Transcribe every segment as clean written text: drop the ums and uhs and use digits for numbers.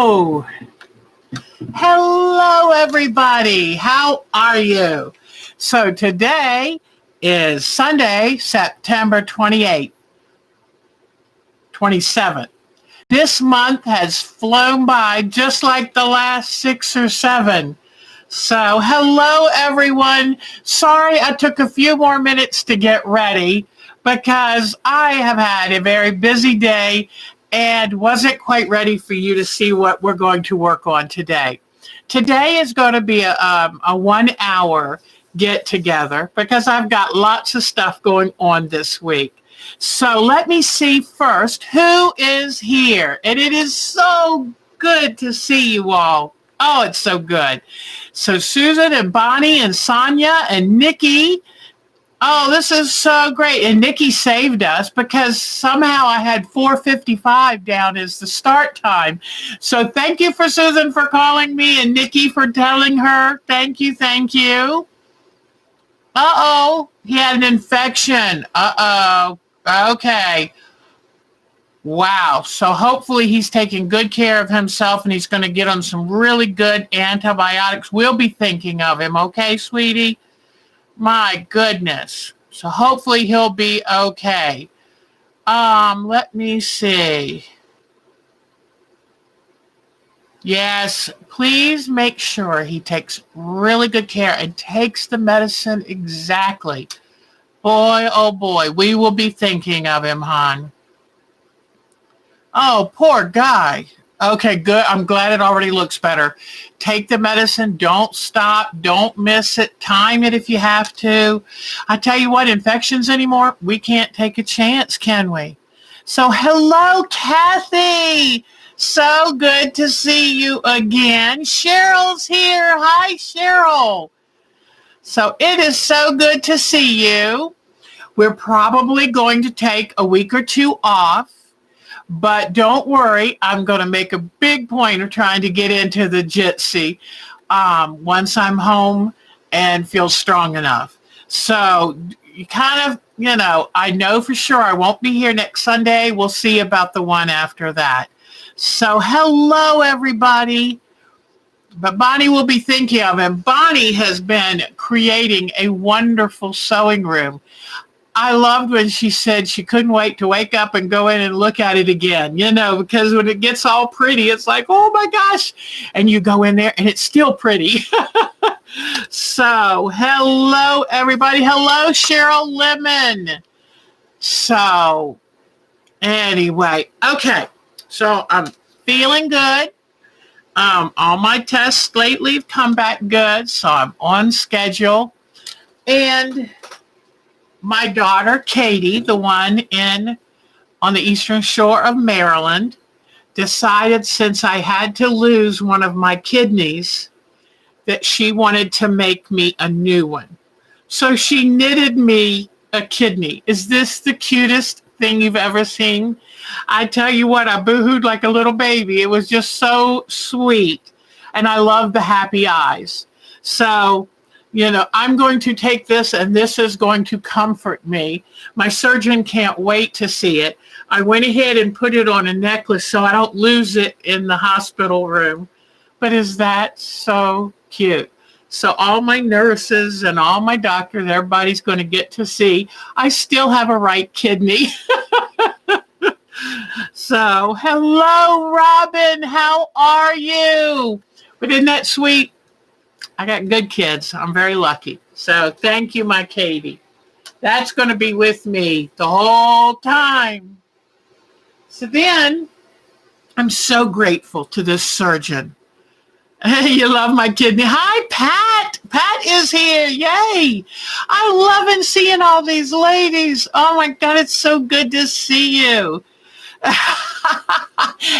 Hello. Hello, everybody. How are you? So today is Sunday, September 28th, 27th. This month has flown by just like the last 6 or 7. So hello, everyone. Sorry I took a few more minutes to get ready because I have had a very busy day and wasn't quite ready for you to see what we're going to work on today. Today is going to be a 1 hour get together because I've got lots of stuff going on this week. So let me see first who is here. And it is so good to see you all. Oh, it's so good. So Susan and Bonnie and Sonia and Nikki. Oh, this is so great. And Nikki saved us because somehow I had 4:55 down as the start time. So thank you for Susan for calling me and Nikki for telling her. Thank you. Thank you. Uh-oh, he had an infection. Uh-oh. Okay. Wow. So hopefully he's taking good care of himself and he's going to get on some really good antibiotics. We'll be thinking of him. Okay, sweetie? My goodness. So hopefully he'll be okay. Let me see. Yes, please make sure he takes really good care and takes the medicine exactly. Boy, oh boy, we will be thinking of him, hon. Oh, poor guy. Okay, good. I'm glad it already looks better. Take the medicine. Don't stop. Don't miss it. Time it if you have to. I tell you what, infections anymore, we can't take a chance, can we? So hello, Kathy. So good to see you again. Cheryl's here. Hi, Cheryl. So it is so good to see you. We're probably going to take a week or two off. But don't worry, I'm going to make a big point of trying to get into the Jitsi once I'm home and feel strong enough. So you kind of, I know for sure I won't be here next Sunday. We'll see about the one after that. So hello, everybody. But Bonnie will be thinking of him. Bonnie has been creating a wonderful sewing room. I loved when she said she couldn't wait to wake up and go in and look at it again, because when it gets all pretty, it's like, oh my gosh. And you go in there and it's still pretty. So hello, everybody. Hello, Cheryl Lemon. So anyway, okay. So I'm feeling good. All my tests lately have come back good. So I'm on schedule. And my daughter, Katie, the one on the eastern shore of Maryland, decided since I had to lose one of my kidneys that she wanted to make me a new one. So she knitted me a kidney. Is this the cutest thing you've ever seen? I tell you what, I boohooed like a little baby. It was just so sweet. And I love the happy eyes. So I'm going to take this and this is going to comfort me. My surgeon can't wait to see it. I went ahead and put it on a necklace so I don't lose it in the hospital room. But is that so cute? So all my nurses and all my doctors, everybody's going to get to see I still have a right kidney. So hello, Robin. How are you? But isn't that sweet? I got good kids. I'm very lucky. So thank you, my Katie. That's going to be with me the whole time. So then I'm so grateful to this surgeon. Hey, you love my kidney. Hi, Pat. Pat is here. Yay. I love seeing all these ladies. Oh, my God. It's so good to see you.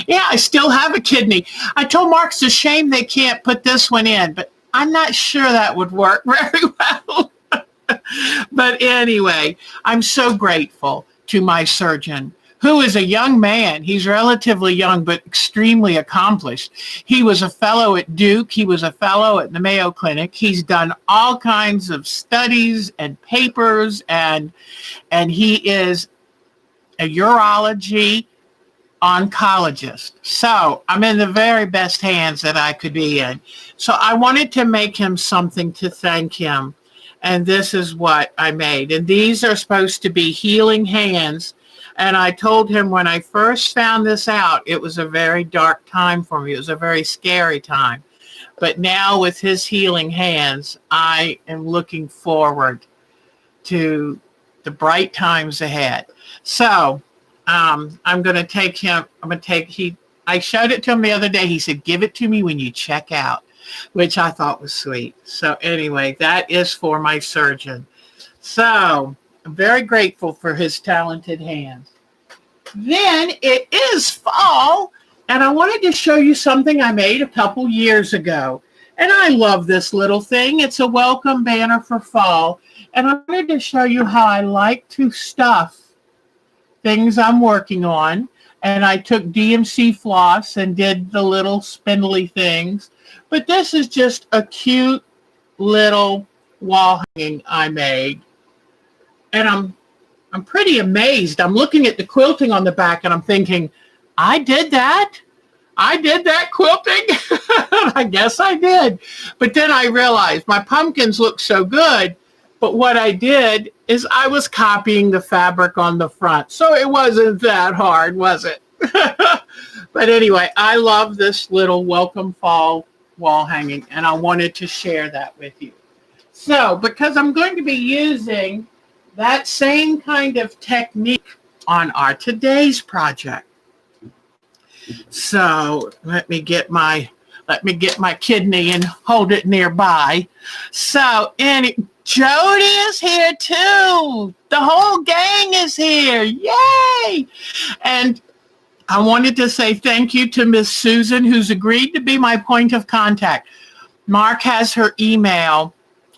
Yeah, I still have a kidney. I told Mark it's a shame they can't put this one in, but I'm not sure that would work very well. But anyway, I'm so grateful to my surgeon, who is a young man. He's relatively young, but extremely accomplished. He was a fellow at Duke. He was a fellow at the Mayo Clinic. He's done all kinds of studies and papers, and he is a urology oncologist. So I'm in the very best hands that I could be in. So I wanted to make him something to thank him. And this is what I made. And these are supposed to be healing hands. And I told him when I first found this out, it was a very dark time for me. It was a very scary time. But now with his healing hands, I am looking forward to the bright times ahead. So I'm going to take him. I showed it to him the other day. He said, give it to me when you check out, which I thought was sweet. So anyway, that is for my surgeon. So I'm very grateful for his talented hands. Then it is fall, and I wanted to show you something I made a couple years ago. And I love this little thing. It's a welcome banner for fall. And I wanted to show you how I like to stuff things I'm working on. And I took DMC floss and did the little spindly things. But this is just a cute little wall hanging I made. And I'm pretty amazed. I'm looking at the quilting on the back and I'm thinking, I did that? I did that quilting? I guess I did. But then I realized my pumpkins look so good. But what I did is I was copying the fabric on the front. So it wasn't that hard, was it? But anyway, I love this little welcome fall wall hanging. And I wanted to share that with you. So because I'm going to be using that same kind of technique on our today's project. So let me get my kidney and hold it nearby. So Jody is here too. The whole gang is here. Yay! And I wanted to say thank you to Miss Susan, who's agreed to be my point of contact. Mark has her email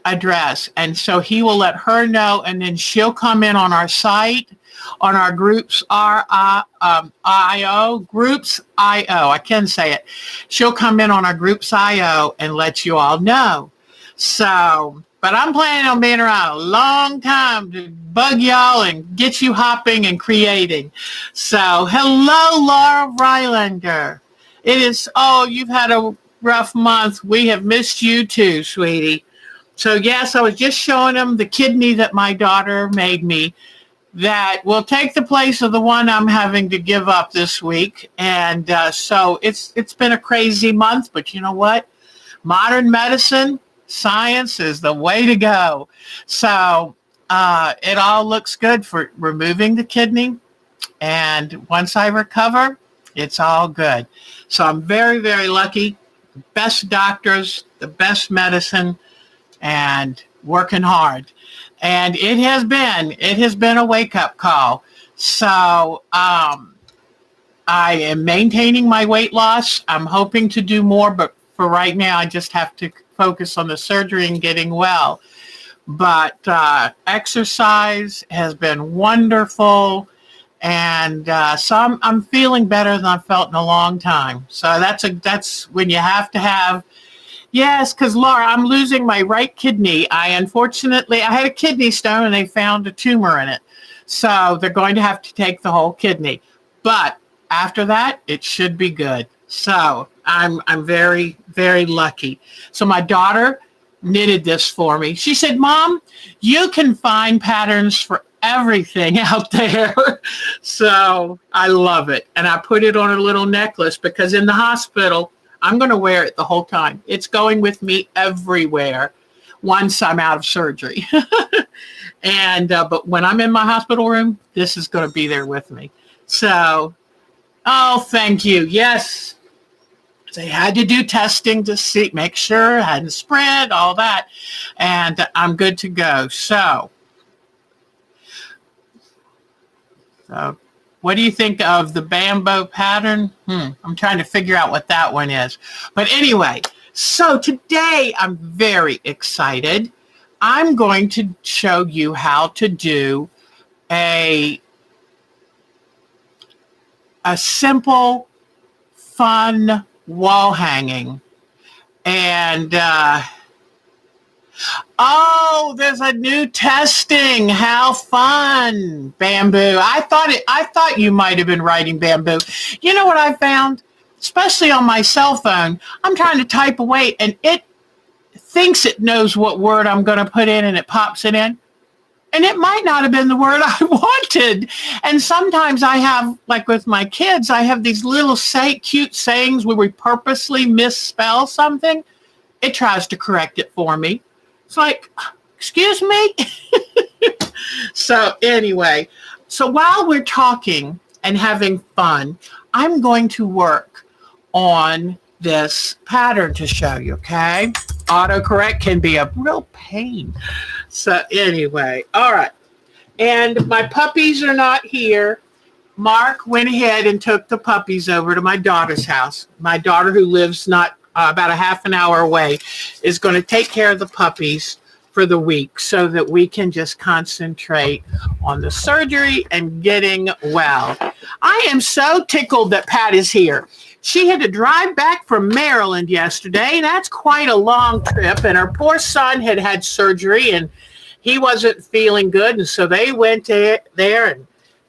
address, and so he will let her know, and then she'll come in on our site, on our groups groups IO. I can say it. She'll come in on our groups IO and let you all know. So, but I'm planning on being around a long time to bug y'all and get you hopping and creating. So, hello, Laura Rylander. You've had a rough month. We have missed you too, sweetie. So yes, I was just showing them the kidney that my daughter made me that will take the place of the one I'm having to give up this week. And so it's been a crazy month, but you know what? Modern medicine, science is the way to go. So it all looks good for removing the kidney. And once I recover, it's all good. So I'm very, very lucky. Best doctors, the best medicine, and working hard. And it has been a wake-up call. So I am maintaining my weight loss. I'm hoping to do more, but for right now, I just have to focus on the surgery and getting well. But exercise has been wonderful. And so I'm feeling better than I've felt in a long time. So that's when you have to have. Yes, because Laura, I'm losing my right kidney. I had a kidney stone and they found a tumor in it. So they're going to have to take the whole kidney. But after that, it should be good. So I'm very, very lucky. So my daughter knitted this for me. She said, Mom, you can find patterns for everything out there. So I love it. And I put it on a little necklace because in the hospital, I'm going to wear it the whole time. It's going with me everywhere once I'm out of surgery. And but when I'm in my hospital room, this is going to be there with me. So, thank you. Yes, they had to do testing to make sure it hadn't spread, all that. And I'm good to go. So what do you think of the bamboo pattern? I'm trying to figure out what that one is. But anyway, so today I'm very excited. I'm going to show you how to do a simple, fun wall hanging. And Oh, there's a new testing. How fun. Bamboo. I thought you might have been writing bamboo. You know what I found? Especially on my cell phone. I'm trying to type away and it thinks it knows what word I'm going to put in and it pops it in. And it might not have been the word I wanted. And sometimes I have, like with my kids, I have these little cute sayings where we purposely misspell something. It tries to correct it for me. It's like, excuse me? So anyway, so while we're talking and having fun, I'm going to work on this pattern to show you, okay? Autocorrect can be a real pain. So anyway, all right. And my puppies are not here. Mark went ahead and took the puppies over to my daughter's house. My daughter, who lives not about a half an hour away, is going to take care of the puppies for the week so that we can just concentrate on the surgery and getting well. I am so tickled that Pat is here. She had to drive back from Maryland yesterday. That's quite a long trip. And her poor son had had surgery and he wasn't feeling good. And so they went there and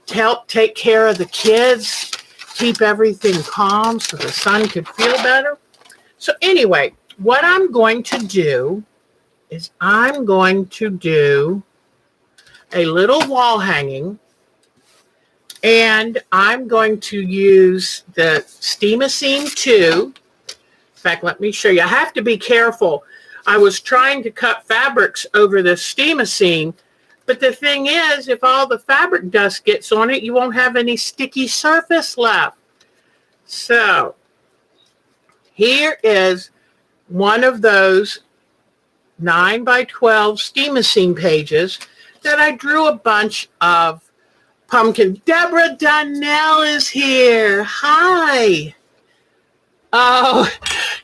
helped take care of the kids, keep everything calm so the son could feel better. So anyway, what I'm going to do is I'm going to do a little wall hanging, and I'm going to use the Steamacine 2. In fact, let me show you. I have to be careful. I was trying to cut fabrics over the Steamacine, but the thing is, if all the fabric dust gets on it, you won't have any sticky surface left. So here is one of those 9 by 12 Steamacine pages that I drew a bunch of pumpkin. Deborah Donnell is here. Hi. Oh,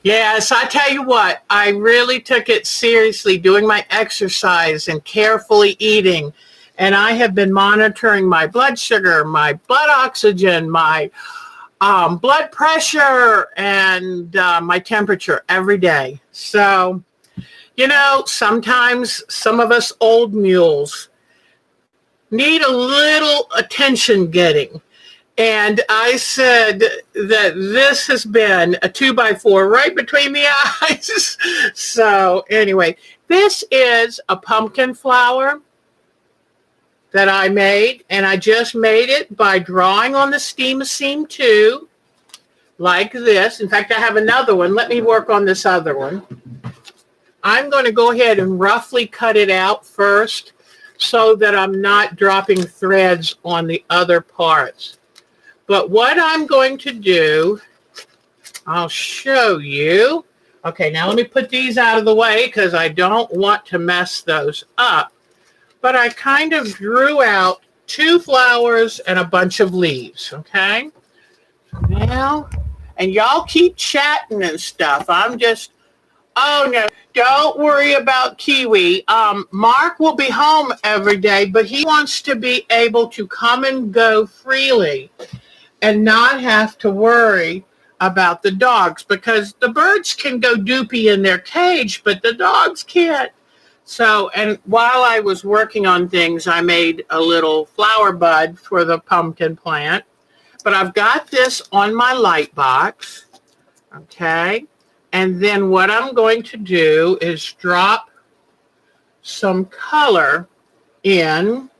yes. I tell you what, I really took it seriously doing my exercise and carefully eating. And I have been monitoring my blood sugar, my blood oxygen, my blood pressure, and my temperature every day. So, you know, sometimes some of us old mules need a little attention getting. And I said that this has been a 2x4 right between the eyes. So anyway, this is a pumpkin flower that I made, and I just made it by drawing on the Steamacine 2 like this. In fact, I have another one. Let me work on this other one. I'm going to go ahead and roughly cut it out first so that I'm not dropping threads on the other parts. But what I'm going to do, I'll show you. Okay, now let me put these out of the way because I don't want to mess those up. But I kind of drew out 2 flowers and a bunch of leaves, okay? Now, and y'all keep chatting and stuff. I'm just, oh no, don't worry about Kiwi. Mark will be home every day, but he wants to be able to come and go freely and not have to worry about the dogs, because the birds can go doopy in their cage, but the dogs can't. So, and while I was working on things, I made a little flower bud for the pumpkin plant. But I've got this on my light box, okay? And then what I'm going to do is drop some color in.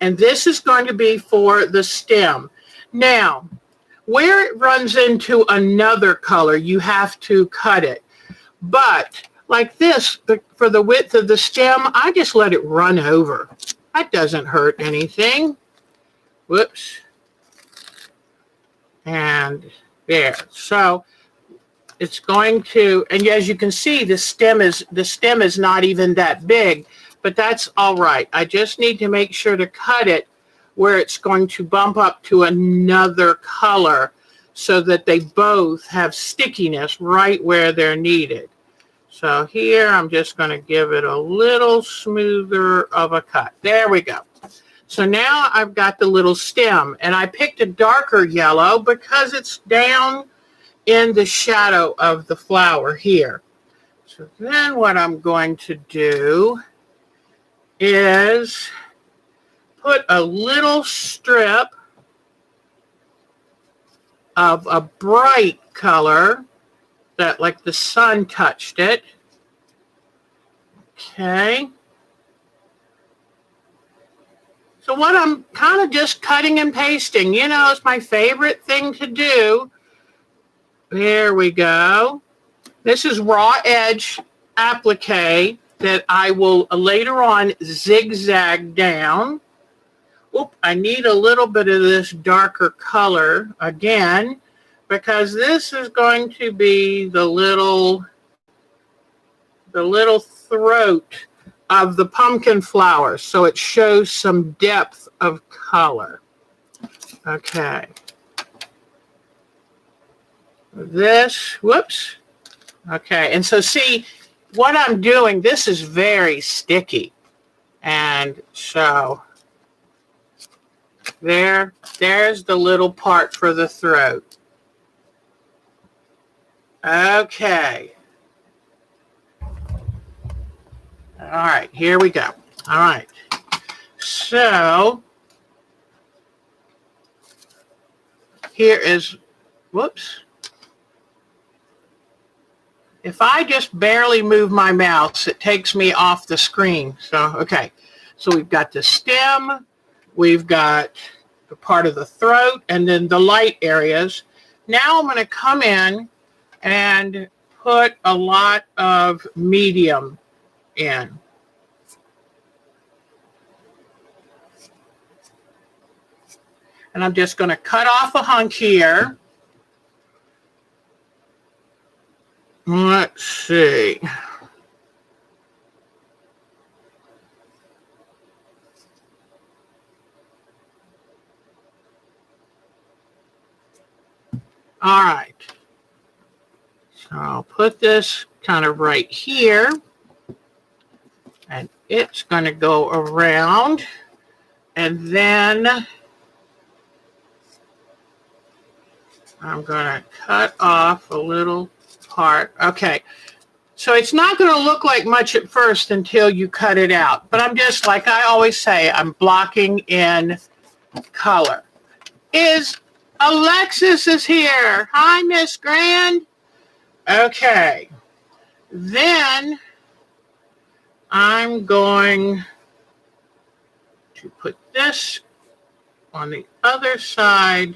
And this is going to be for the stem. Now, where it runs into another color, you have to cut it. But like this, for the width of the stem, I just let it run over. That doesn't hurt anything. Whoops. And there. So it's going to, and as you can see, the stem is not even that big, but that's all right. I just need to make sure to cut it where it's going to bump up to another color so that they both have stickiness right where they're needed. So here I'm just going to give it a little smoother of a cut. There we go. So now I've got the little stem, and I picked a darker yellow because it's down in the shadow of the flower here. So then what I'm going to do is put a little strip of a bright color that like the sun touched it. Okay. So what I'm kind of just cutting and pasting, you know, it's my favorite thing to do. There we go. This is raw edge applique that I will later on zigzag down. Oop, I need a little bit of this darker color again, because this is going to be the little throat of the pumpkin flowers, so it shows some depth of color. Okay. This, whoops. Okay, and so see, what I'm doing, this is very sticky. And so there's the little part for the throat. Okay. All right, here we go. All right. So here is, whoops. If I just barely move my mouse, it takes me off the screen. So, okay. So we've got the stem, we've got the part of the throat, and then the light areas. Now I'm going to come in and put a lot of medium in. And I'm just going to cut off a hunk here. Let's see. All right. So I'll put this kind of right here. And it's going to go around. And then I'm going to cut off a little part. Okay. So it's not going to look like much at first until you cut it out. But I'm just, like I always say, I'm blocking in color. Alexis is here. Hi, Miss Grand. Okay. Then I'm going to put this on the other side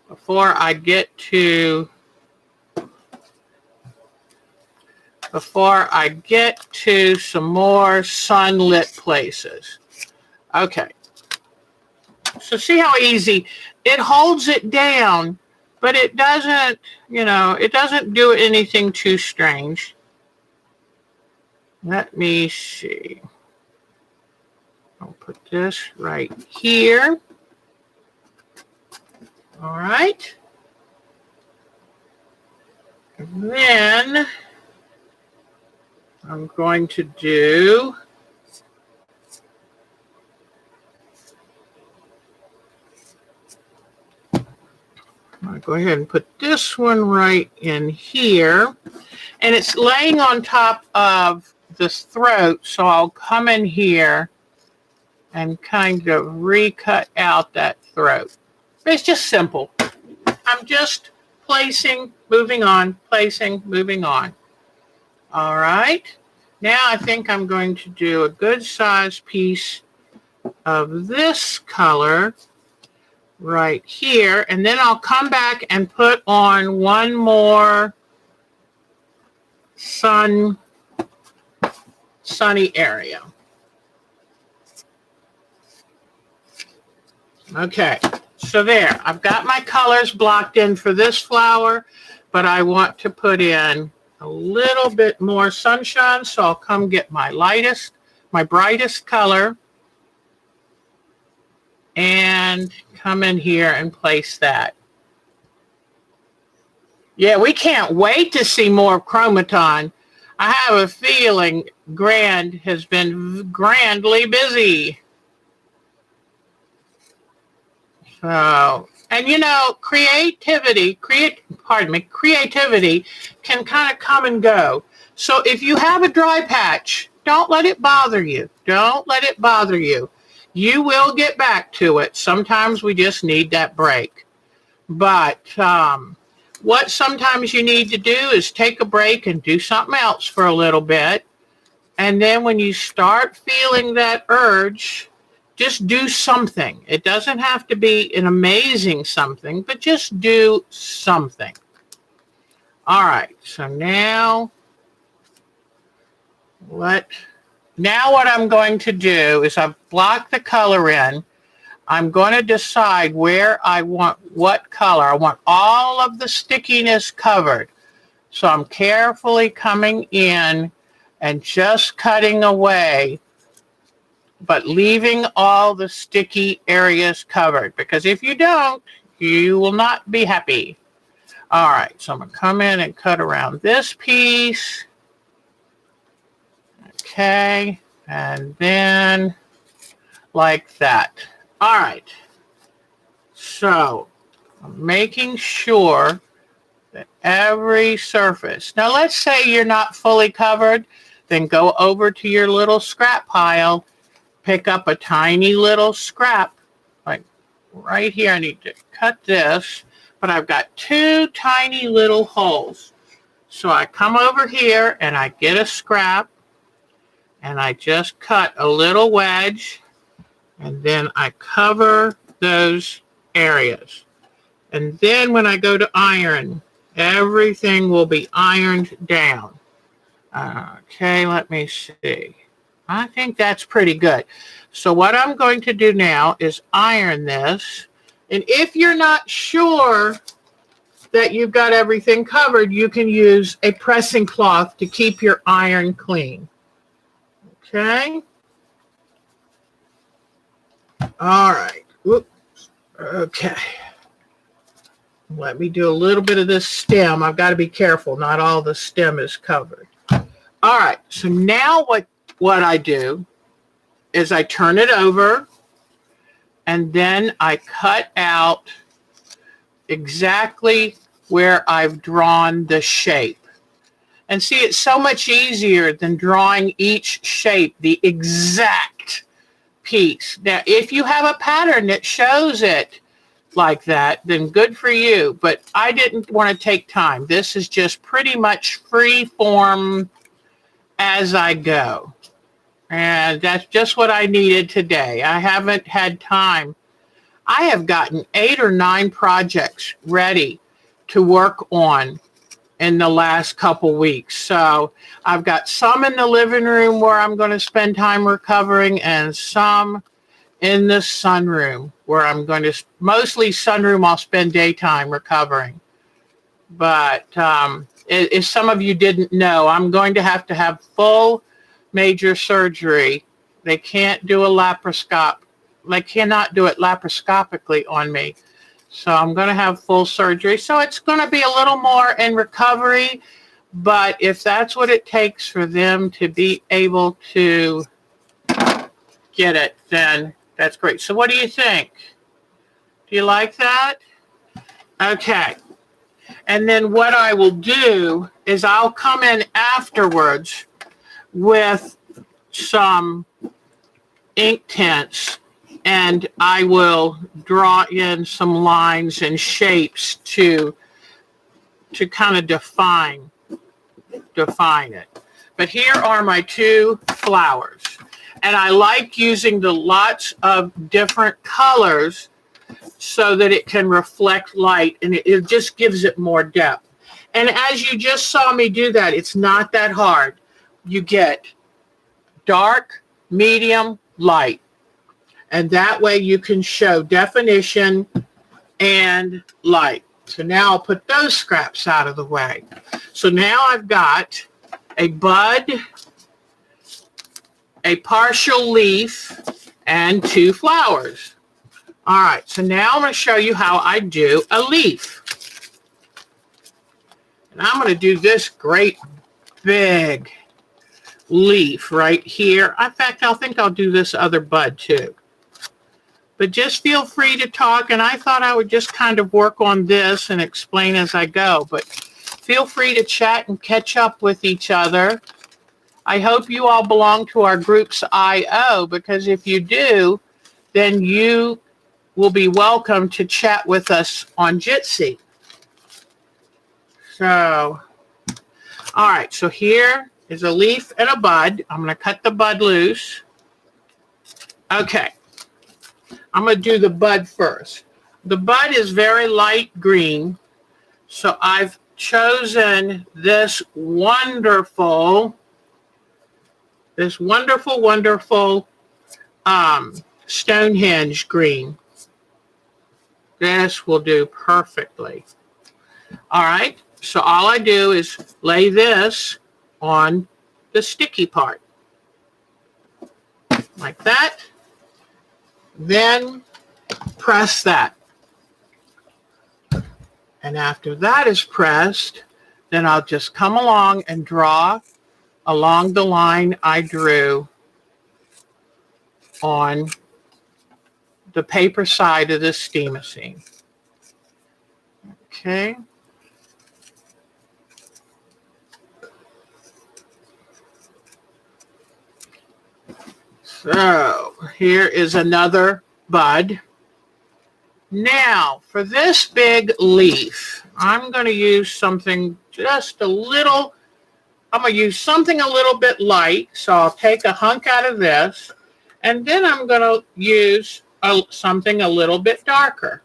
before I get to some more sunlit places. Okay. So see how easy it holds it down, but it doesn't, it doesn't do anything too strange. Let me see. I'll put this right here. All right. And then I'm going to do I'll go ahead and put this one right in here. And it's laying on top of this throat, so I'll come in here and kind of recut out that throat. It's just simple. I'm just placing, moving on, placing, moving on. All right. Now I think I'm going to do a good size piece of this color right here, and then I'll come back and put on one more sunny area. Okay, so there, I've got my colors blocked in for this flower, but I want to put in a little bit more sunshine, so I'll come get my brightest color, and come in here and place that. Yeah, we can't wait to see more Chromaton. I have a feeling Grand has been grandly busy. So, And you know, creativity can kind of come and go. So if you have a dry patch, don't let it bother you. Don't let it bother you. You will get back to it. Sometimes we just need that break. But what sometimes you need to do is take a break and do something else for a little bit. And then when you start feeling that urge, just do something. It doesn't have to be an amazing something, but just do something. All right, so now what I'm going to do is I've blocked the color in. I'm going to decide where I want what color. I want all of the stickiness covered. So I'm carefully coming in and just cutting away, but leaving all the sticky areas covered, because if you don't, you will not be happy. All right, so I'm going to come in and cut around this piece. Okay, and then like that. All right, so I'm making sure that every surface. Now let's say you're not fully covered, then go over to your little scrap pile, pick up a tiny little scrap, like right here. I need to cut this, but I've got two tiny little holes. So I come over here and I get a scrap and I just cut a little wedge, and then I cover those areas. And then when I go to iron, everything will be ironed down. Okay, let me see. I think that's pretty good. So what I'm going to do now is iron this. And if you're not sure that you've got everything covered, you can use a pressing cloth to keep your iron clean. Okay. All right. Whoops. Okay. Let me do a little bit of this stem. I've got to be careful. Not all the stem is covered. All right. So now what I do is I turn it over and then I cut out exactly where I've drawn the shape. And see, it's so much easier than drawing each shape the exact piece. Now, if you have a pattern that shows it like that, then good for you. But I didn't want to take time. This is just pretty much free form as I go. And that's just what I needed today. I haven't had time. I have gotten 8 or 9 projects ready to work on in the last couple weeks. So I've got some in the living room where I'm going to spend time recovering, and some in the sunroom where I'm going to, mostly sunroom, I'll spend daytime recovering. But if some of you didn't know, I'm going to have full major surgery. They can't do a laparoscope. They cannot do it laparoscopically on me. So I'm going to have full surgery. So it's going to be a little more in recovery. But if that's what it takes for them to be able to get it, then that's great. So what do you think? Do you like that? Okay. And then what I will do is I'll come in afterwards with some ink tints, and I will draw in some lines and shapes to kind of define it. But here are my 2 flowers. And I like using the lots of different colors so that it can reflect light, and it just gives it more depth. And as you just saw me do that, it's not that hard. You get dark, medium, light. And that way you can show definition and light. So now I'll put those scraps out of the way. So now I've got a bud, a partial leaf, and 2 flowers. All right, so now I'm going to show you how I do a leaf. And I'm going to do this great big leaf right here. In fact, I think I'll do this other bud too. But just feel free to talk. And I thought I would just kind of work on this and explain as I go. But feel free to chat and catch up with each other. I hope you all belong to our group's IO, because if you do, then you will be welcome to chat with us on Jitsi. So, all right, so here is a leaf and a bud. I'm going to cut the bud loose. Okay, I'm going to do the bud first. The bud is very light green, so I've chosen this wonderful Stonehenge green. This will do perfectly. All right, so all I do is lay this on the sticky part, like that. Then press that. And after that is pressed, then I'll just come along and draw along the line I drew on the paper side of the steam-a-scene. Okay. So here is another bud. Now for this big leaf, I'm going to use something just a little, I'm going to use something a little bit light. So I'll take a hunk out of this, and then I'm going to use something a little bit darker.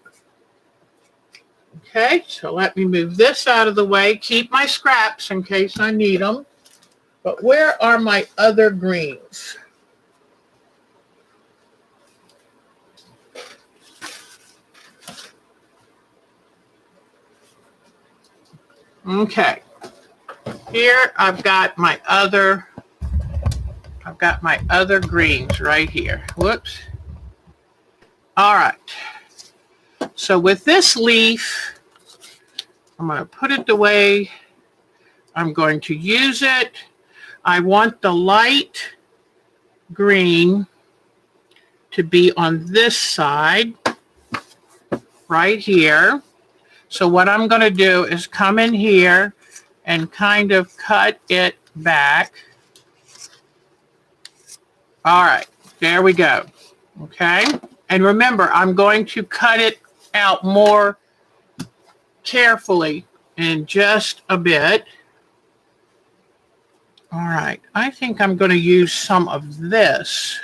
Okay, so let me move this out of the way. Keep my scraps in case I need them. But where are my other greens? Okay, here I've got my other greens right here. Whoops. All right. So with this leaf, I'm going to put it the way I'm going to use it. I want the light green to be on this side right here. So what I'm going to do is come in here and kind of cut it back. All right, there we go. Okay, and remember, I'm going to cut it out more carefully in just a bit. All right, I think I'm going to use some of this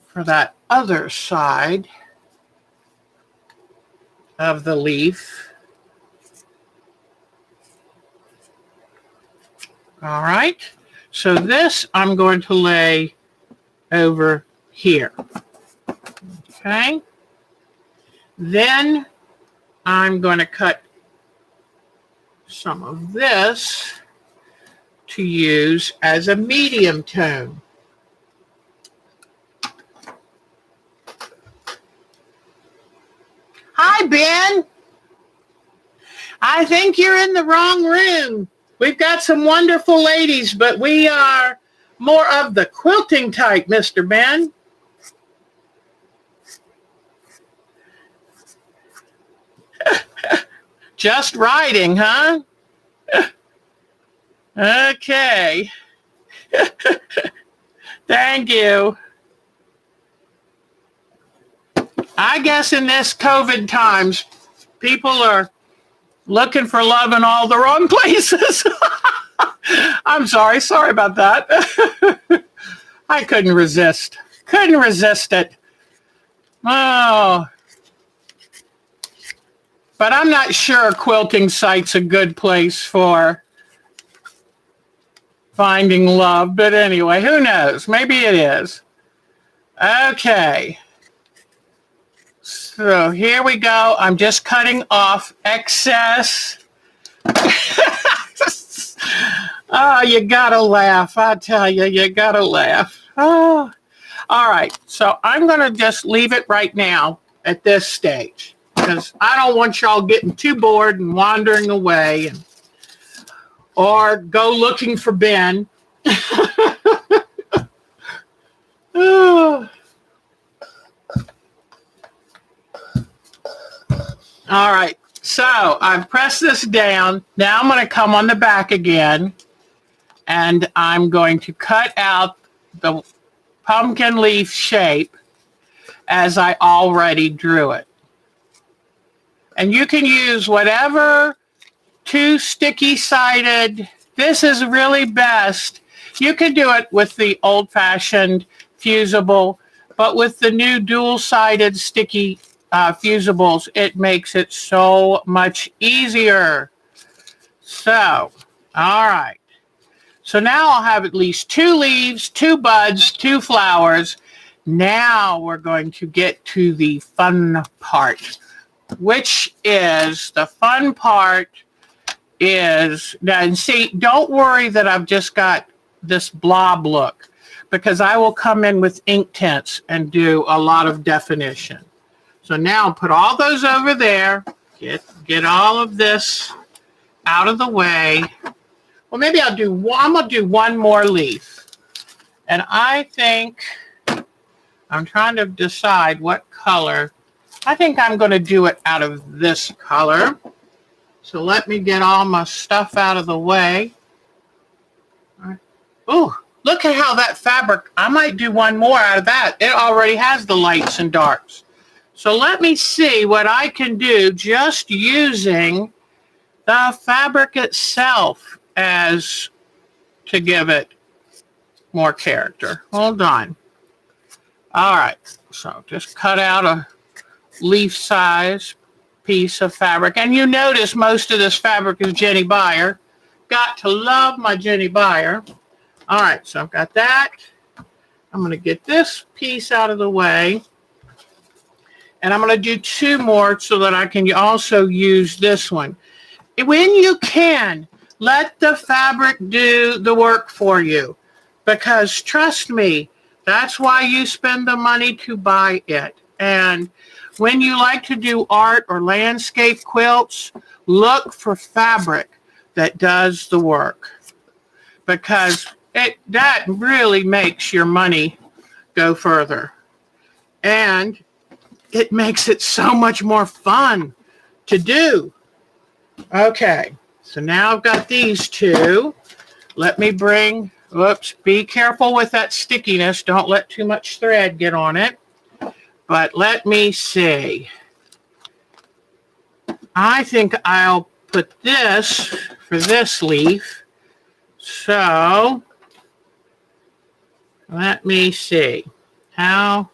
for that other side of the leaf. All right, so this I'm going to lay over here. Okay, then I'm going to cut some of this to use as a medium tone. Hi, Ben. I think you're in the wrong room. We've got some wonderful ladies, but we are more of the quilting type, Mr. Ben. Just writing, huh? Okay. Thank you. I guess in this COVID times, people are looking for love in all the wrong places. I'm sorry about that. I couldn't resist it. Oh. But I'm not sure a quilting site's a good place for finding love. But anyway, who knows? Maybe it is. Okay. So here we go. I'm just cutting off excess. Oh, you gotta laugh. I tell you, you gotta laugh. Oh, all right. So I'm going to just leave it right now at this stage, because I don't want y'all getting too bored and wandering away or go looking for Ben. Oh. All right, so I've pressed this down. Now I'm going to come on the back again, and I'm going to cut out the pumpkin leaf shape as I already drew it. And you can use whatever two sticky-sided. This is really best. You can do it with the old-fashioned fusible, but with the new dual-sided sticky fusibles, it makes it so much easier. So, all right. So now I'll have at least 2 leaves, 2 buds, 2 flowers. Now we're going to get to the fun part, which is the fun part is, now, and see, don't worry that I've just got this blob look, because I will come in with ink tints and do a lot of definition. So now put all those over there, get all of this out of the way. Well, maybe I'm gonna do one more leaf. And I think, I'm trying to decide what color. I think I'm gonna do it out of this color. So let me get all my stuff out of the way. Oh, look at how that fabric, I might do one more out of that. It already has the lights and darks. So let me see what I can do just using the fabric itself as to give it more character. Hold on. All right, so just cut out a leaf size piece of fabric. And you notice most of this fabric is Jenny Beyer. Got to love my Jenny Beyer. All right, so I've got that. I'm going to get this piece out of the way. And I'm going to do 2 more so that I can also use this one. When you can, let the fabric do the work for you. Because trust me, that's why you spend the money to buy it. And when you like to do art or landscape quilts, look for fabric that does the work. Because that really makes your money go further. And it makes it so much more fun to do. Okay, so now I've got these 2. Let me bring, whoops, be careful with that stickiness. Don't let too much thread get on it. But let me see. I think I'll put this for this leaf. So, let me see. How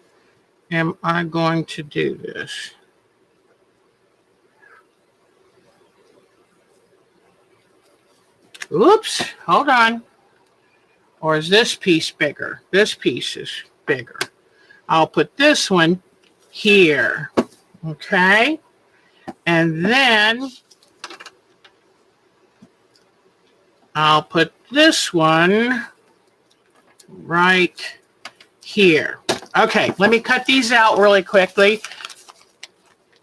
am I going to do this? Oops, hold on. Or is this piece bigger? This piece is bigger. I'll put this one here. Okay? And then I'll put this one right here. Okay, let me cut these out really quickly.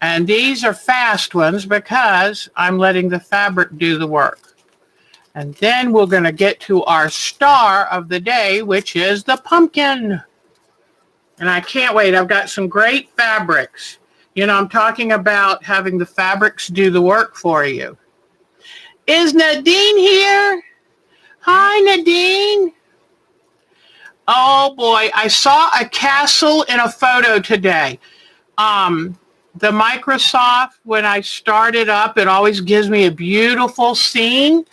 And these are fast ones because I'm letting the fabric do the work. And then we're going to get to our star of the day, which is the pumpkin. And I can't wait. I've got some great fabrics. You know, I'm talking about having the fabrics do the work for you. Is Nadine here? Hi, Nadine. Oh, boy. I saw a castle in a photo today. The Microsoft, when I start it up, it always gives me a beautiful scene.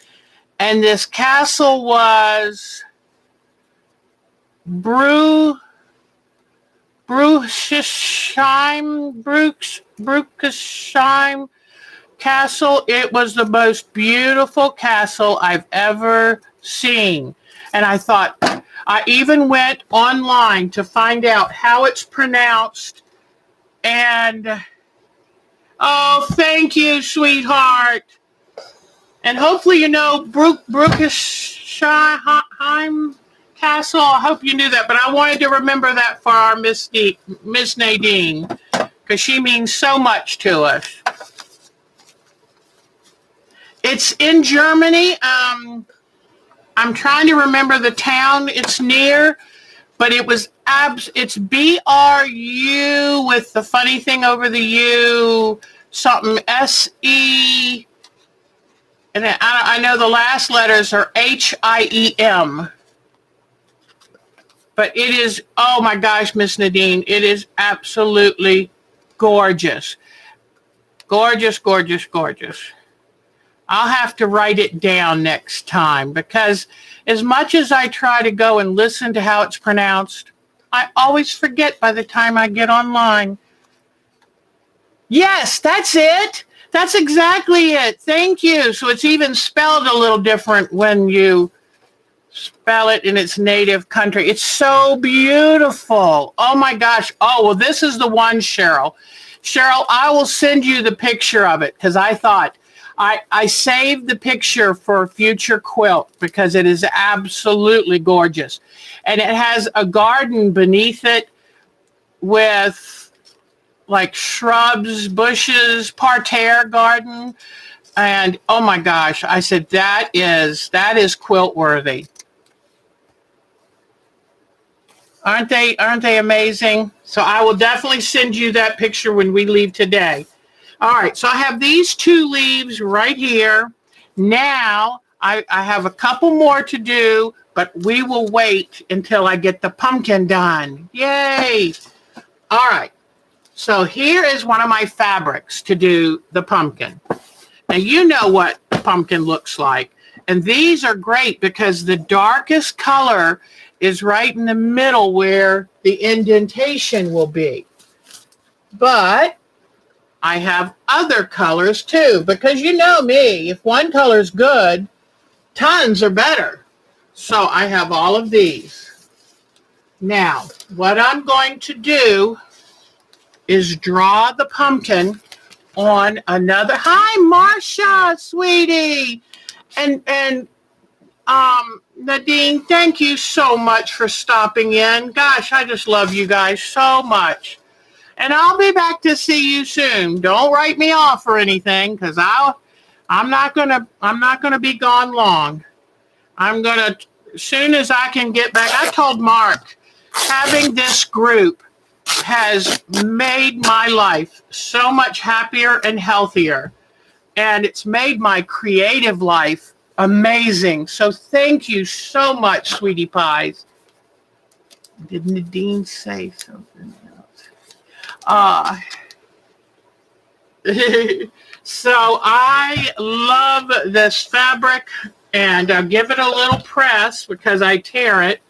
And this castle was Bruchesheim Castle. It was the most beautiful castle I've ever seen. And I thought, I even went online to find out how it's pronounced. And, oh, thank you, sweetheart. And hopefully you know Bruchesheim Castle. I hope you knew that, but I wanted to remember that for our Miss Nadine, because she means so much to us. It's in Germany. I'm trying to remember the town it's near, but it's BRU with the funny thing over the U, something S-E, and I know the last letters are H-I-E-M. But it is, oh my gosh, Miss Nadine, it is absolutely gorgeous. Gorgeous, gorgeous, gorgeous. I'll have to write it down next time because as much as I try to go and listen to how it's pronounced, I always forget by the time I get online. Yes, that's it. That's exactly it. Thank you. So it's even spelled a little different when you spell it in its native country. It's so beautiful. Oh my gosh. Oh, well, this is the one, Cheryl. Cheryl, I will send you the picture of it because I thought I saved the picture for a future quilt because it is absolutely gorgeous. And it has a garden beneath it with like shrubs, bushes, parterre garden. And oh my gosh, I said, that is quilt worthy. Aren't they amazing? So I will definitely send you that picture when we leave today. All right, so I have these 2 leaves right here. Now I have a couple more to do, but we will wait until I get the pumpkin done. Yay! All right, so here is one of my fabrics to do the pumpkin. Now you know what a pumpkin looks like. And these are great because the darkest color is right in the middle where the indentation will be. But I have other colors too, because you know me, if one color is good, tons are better. So I have all of these. Now, what I'm going to do is draw the pumpkin on another. Hi, Marcia, sweetie. And Nadine, thank you so much for stopping in. Gosh, I just love you guys so much. And I'll be back to see you soon. Don't write me off or anything, because I'm not gonna be gone long. I'm gonna, as soon as I can get back. I told Mark, having this group has made my life so much happier and healthier. And it's made my creative life amazing. So thank you so much, sweetie pies. Did Nadine say something else? So I love this fabric, and I'll give it a little press because I tear it.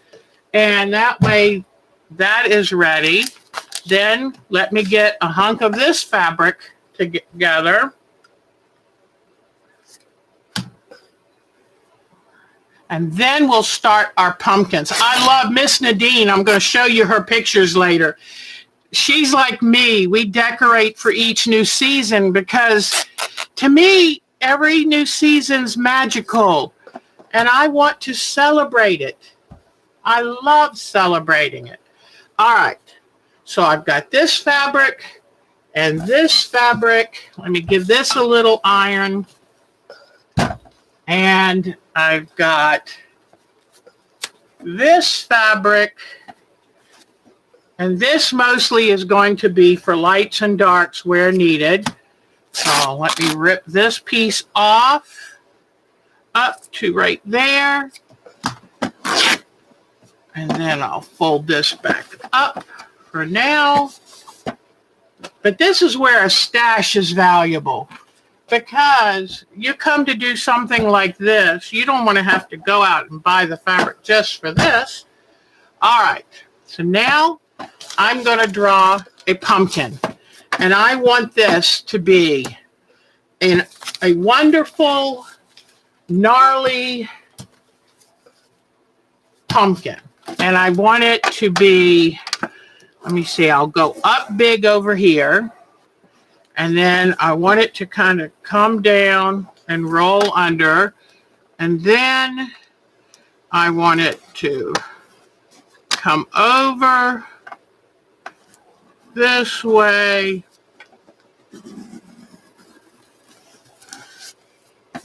And that way that is ready. Then let me get a hunk of this fabric together. And then we'll start our pumpkins. I love Miss Nadine. I'm going to show you her pictures later. She's like me. We decorate for each new season because to me, every new season's magical. And I want to celebrate it. I love celebrating it. All right. So I've got this fabric and this fabric. Let me give this a little iron. And I've got this fabric, and this mostly is going to be for lights and darks where needed. So let me rip this piece off up to right there. And then I'll fold this back up for now. But this is where a stash is valuable. Because you come to do something like this, you don't want to have to go out and buy the fabric just for this. All right, so now I'm going to draw a pumpkin. And I want this to be in a wonderful, gnarly pumpkin. And I want it to be, let me see, I'll go up big over here. And then I want it to kind of come down and roll under. And then I want it to come over this way.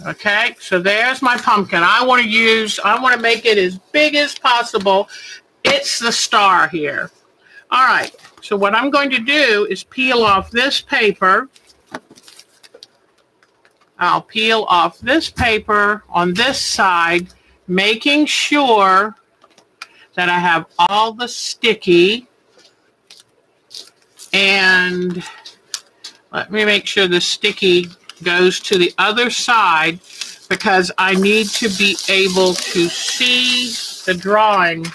Okay, so there's my pumpkin. I want to make it as big as possible. It's the star here. All right. So what I'm going to do is peel off this paper, I'll peel off this paper on this side, making sure that I have all the sticky. And let me make sure the sticky goes to the other side because I need to be able to see the drawing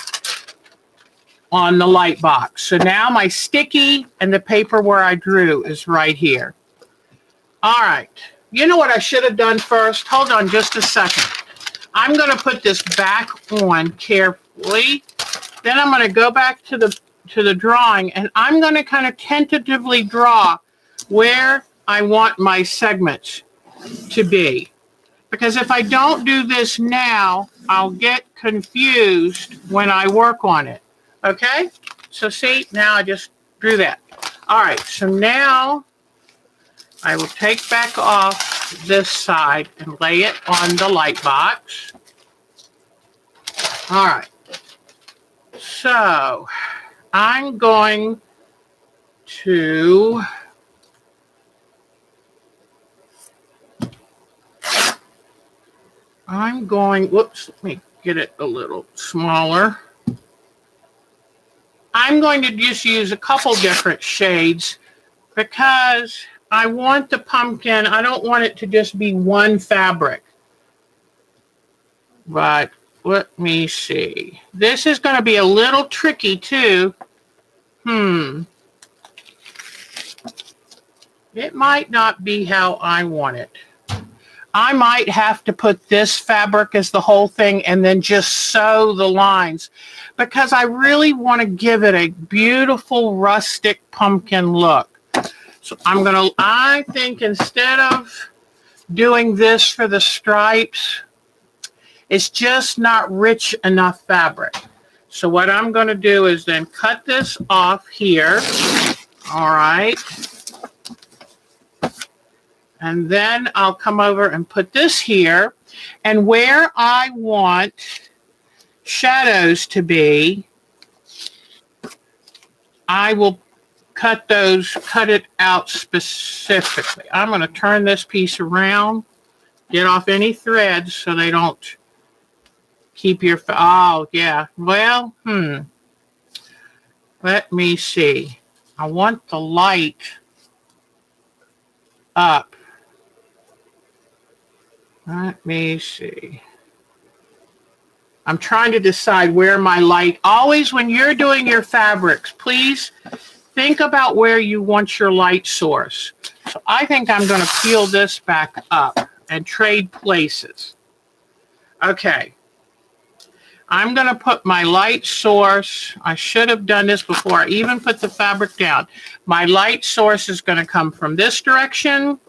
on the light box. So now my sticky and the paper where I drew is right here. All right. You know what I should have done first? Hold on just a second. I'm going to put this back on carefully. Then I'm going to go back to the drawing, and I'm going to kind of tentatively draw where I want my segments to be. Because if I don't do this now, I'll get confused when I work on it. Okay? So see, now I just drew that. All right, so now I will take back off this side and lay it on the light box. All right. So I'm going to whoops, let me get it a little smaller. I'm going to just use a couple different shades because I want the pumpkin, I don't want it to just be one fabric. But let me see. This is going to be a little tricky too. It might not be how I want it. I might have to put this fabric as the whole thing and then just sew the lines because I really want to give it a beautiful rustic pumpkin look. So I think instead of doing this for the stripes, it's just not rich enough fabric. So what I'm going to do is then cut this off here. All right. And then I'll come over and put this here. And where I want shadows to be, I will cut it out specifically. I'm going to turn this piece around, get off any threads so they don't keep your, oh yeah, well, let me see. I want the light up. Let me see. I'm trying to decide where my light, always when you're doing your fabrics, please think about where you want your light source. So I think I'm going to peel this back up and trade places. Okay. I'm going to put my light source. I should have done this before I even put the fabric down. My light source is going to come from this direction.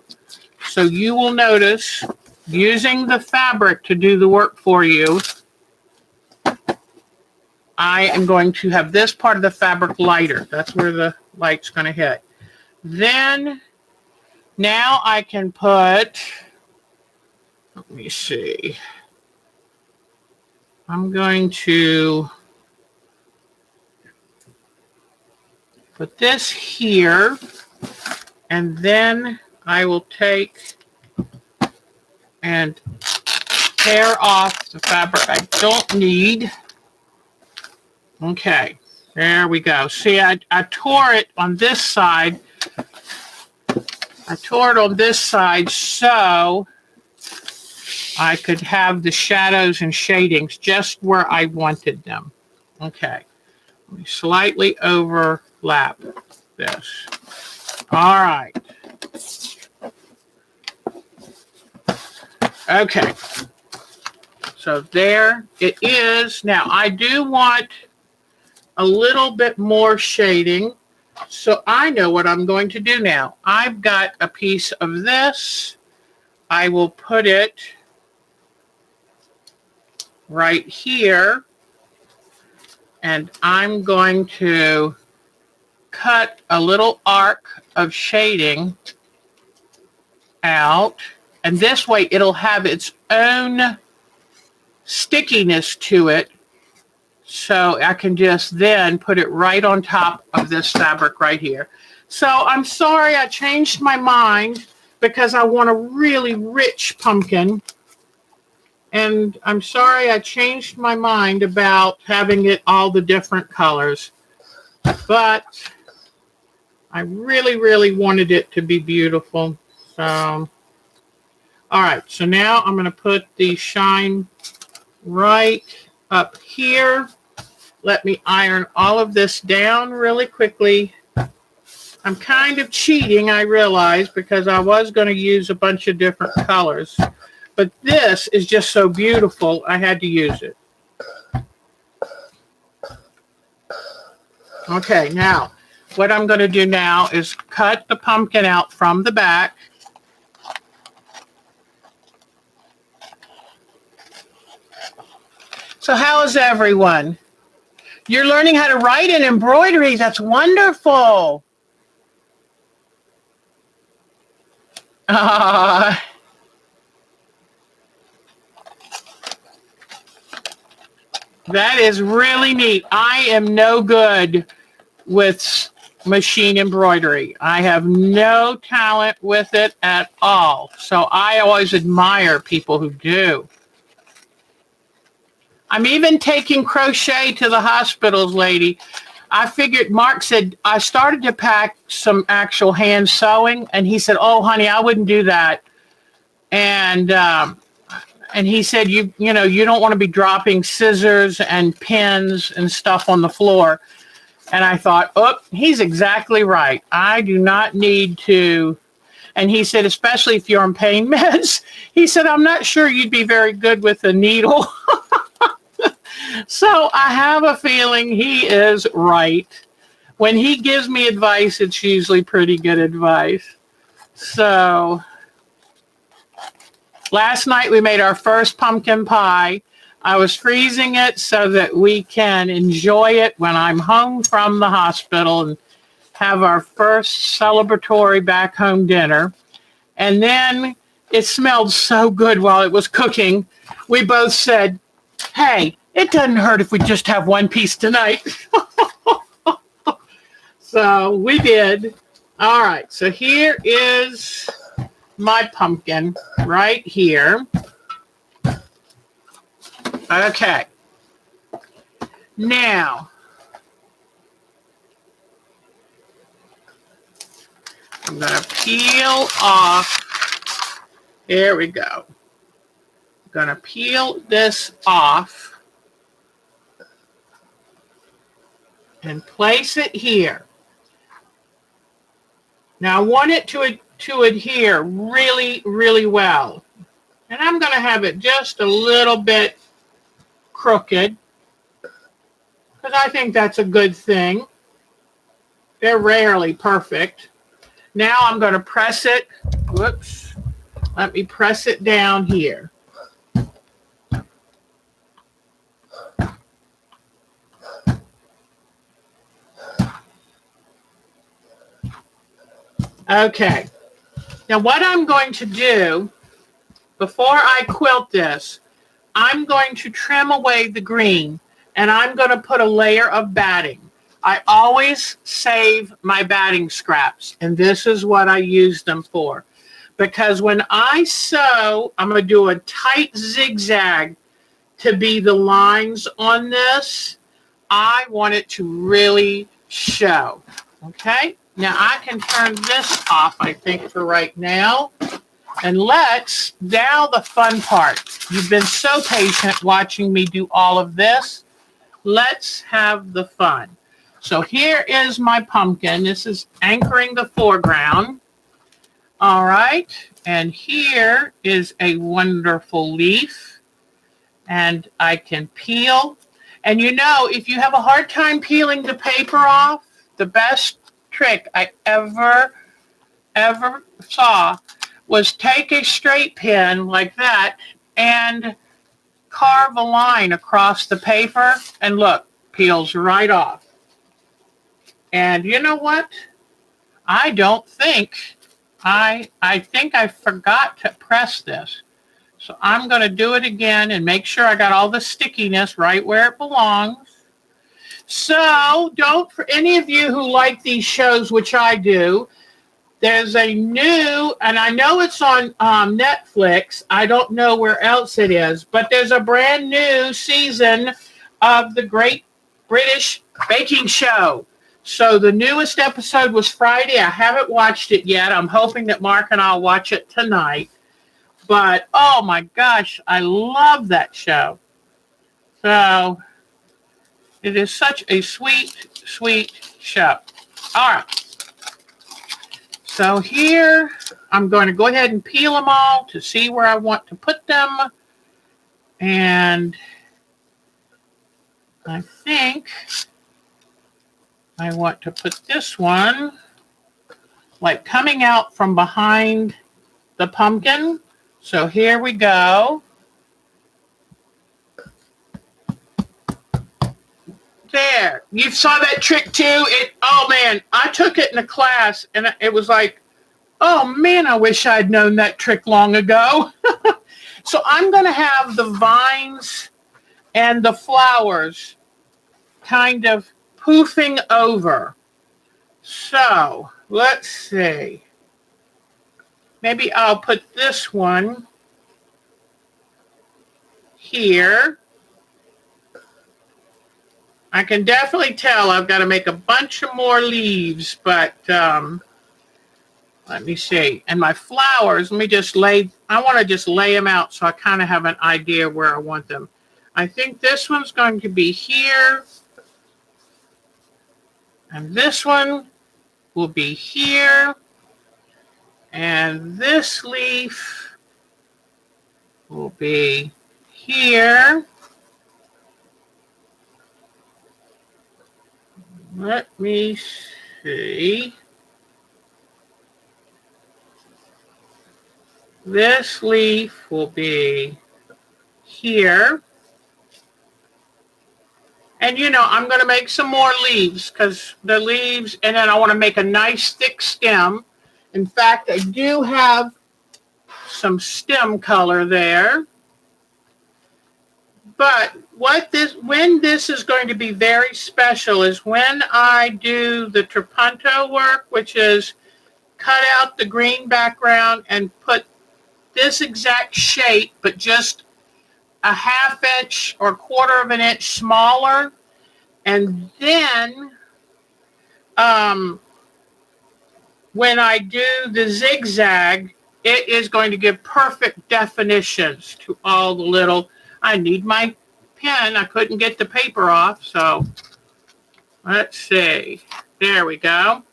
So you will notice using the fabric to do the work for you, I am going to have this part of the fabric lighter. That's where the light's going to hit. Then, now I can put, let me see. I'm going to put this here, and then I will take and tear off the fabric I don't need. Okay, there we go. See, I tore it on this side. I tore it on this side so I could have the shadows and shadings just where I wanted them. Okay, let me slightly overlap this. All right. Okay, so there it is. Now, I do want a little bit more shading, so I know what I'm going to do now. I've got a piece of this. I will put it right here, and I'm going to cut a little arc of shading out, and this way it'll have its own stickiness to it, so I can just then put it right on top of this fabric right here. So I'm sorry I changed my mind. because I want a really rich pumpkin. And I'm sorry I changed my mind about having it all the different colors. But I really, really wanted it to be beautiful. So, all right. So now I'm going to put the shine right up here. Let me iron all of this down really quickly. I'm kind of cheating, I realize, because I was going to use a bunch of different colors. But this is just so beautiful, I had to use it. Okay, now, what I'm going to do now is cut the pumpkin out from the back. So how is everyone? You're learning how to write in embroidery. That's wonderful. That is really neat. I am no good with machine embroidery. I have no talent with it at all. So I always admire people who do. I'm even taking crochet to the hospitals, lady. I figured, Mark said, I started to pack some actual hand sewing, and he said, oh, honey, I wouldn't do that. And he said, you know, you don't want to be dropping scissors and pins and stuff on the floor. And I thought, oh, he's exactly right. I do not need to. And he said, especially if you're on pain meds, he said, I'm not sure you'd be very good with a needle. So I have a feeling he is right. When he gives me advice, it's usually pretty good advice. So last night we made our first pumpkin pie. I was freezing it so that we can enjoy it when I'm home from the hospital and have our first celebratory back home dinner. And then it smelled so good while it was cooking. We both said, hey, it doesn't hurt if we just have one piece tonight. So we did. All right. So here is my pumpkin right here. Okay. Now, I'm going to peel off. There we go. I'm going to peel this off and place it here. Now I want it to adhere really, really well. And I'm going to have it just a little bit crooked because I think that's a good thing. They're rarely perfect. Now I'm going to press it. Whoops. Let me press it down here. Okay. Now what I'm going to do before I quilt this, I'm going to trim away the green and I'm going to put a layer of batting. I always save my batting scraps, and this is what I use them for. Because when I sew, I'm going to do a tight zigzag to be the lines on this. I want it to really show. Okay? Now I can turn this off, I think, for right now. And let's, now the fun part. You've been so patient watching me do all of this. Let's have the fun. So here is my pumpkin. This is anchoring the foreground. All right. And here is a wonderful leaf. And I can peel. And you know, if you have a hard time peeling the paper off, the best trick I ever saw was take a straight pin like that and carve a line across the paper, and look, peels right off. And you know what? I don't think, I think I forgot to press this. So I'm going to do it again and make sure I got all the stickiness right where it belongs. So don't, for any of you who like these shows, which I do, there's a new, and I know it's on Netflix. I don't know where else it is, but there's a brand new season of the Great British Baking Show. So the newest episode was Friday. I haven't watched it yet. I'm hoping that Mark and I'll watch it tonight. But oh my gosh, I love that show. So it is such a sweet, sweet show. All right. So here, I'm going to go ahead and peel them all to see where I want to put them. And I think I want to put this one like coming out from behind the pumpkin. So here we go. There. You saw that trick too? Oh man, I took it in a class and it was like, oh man, I wish I'd known that trick long ago. So I'm going to have the vines and the flowers kind of poofing over. So let's see. Maybe I'll put this one here. I can definitely tell I've got to make a bunch of more leaves, but let me see. And my flowers, let me just I want to just lay them out so I kind of have an idea where I want them. I think this one's going to be here. And this one will be here. And this leaf will be here. Let me see. This leaf will be here. And you know, I'm going to make some more leaves because the leaves, and then I want to make a nice thick stem. In fact, I do have some stem color there. But when this is going to be very special is when I do the trapunto work, which is cut out the green background and put this exact shape, but just a ½ inch or ½ inch smaller. And then when I do the zigzag, it is going to give perfect definitions to all the little, I need my pen. I couldn't get the paper off, so let's see. There we go.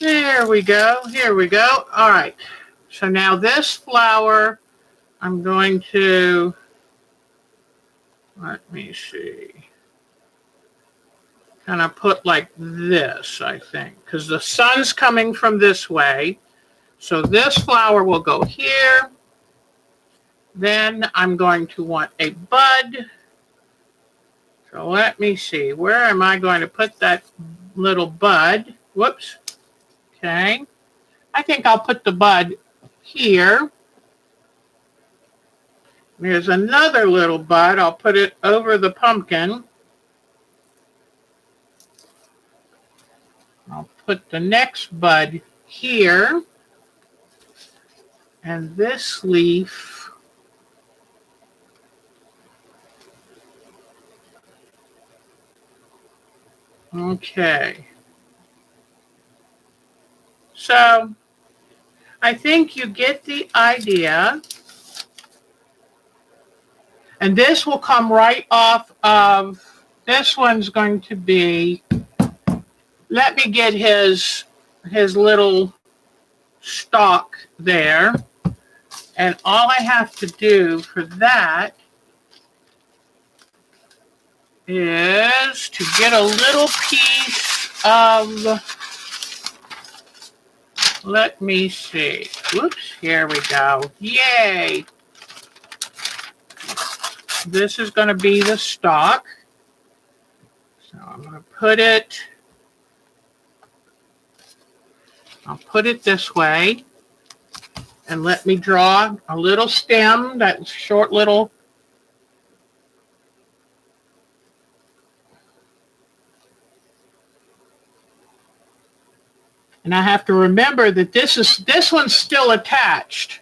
There we go. Here we go. All right. So now this flower, I'm going to, let me see, kind of put like this, I think, because the sun's coming from this way. So this flower will go here. Then I'm going to want a bud. So let me see, where am I going to put that little bud? Whoops. Okay. I think I'll put the bud here. There's another little bud. I'll put it over the pumpkin. I'll put the next bud here. And this leaf, okay. So I think you get the idea. And this will come right off of, this one's going to be, let me get his little stalk there. And all I have to do for that is to get a little piece of, let me see. Whoops, here we go. Yay. This is going to be the stalk. So I'm going to put it, I'll put it this way. And let me draw a little stem, that short little, And I have to remember that this one's still attached.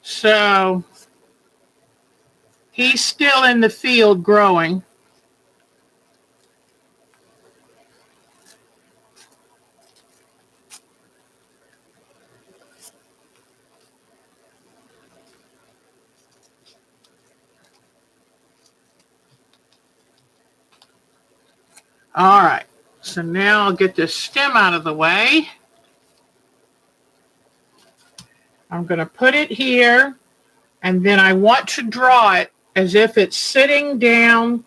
So he's still in the field growing. All right, so now I'll get this stem out of the way. I'm going to put it here, and then I want to draw it as if it's sitting down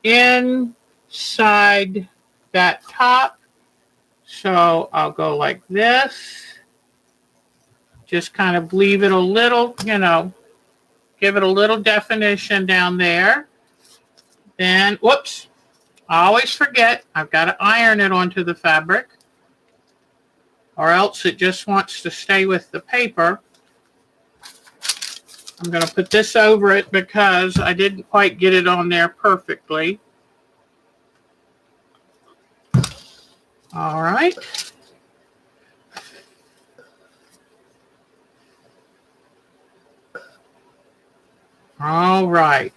inside that top. So I'll go like this. Just kind of leave it a little, give it a little definition down there. Then, whoops. I always forget, I've got to iron it onto the fabric, or else it just wants to stay with the paper. I'm going to put this over it because I didn't quite get it on there perfectly. All right. All right.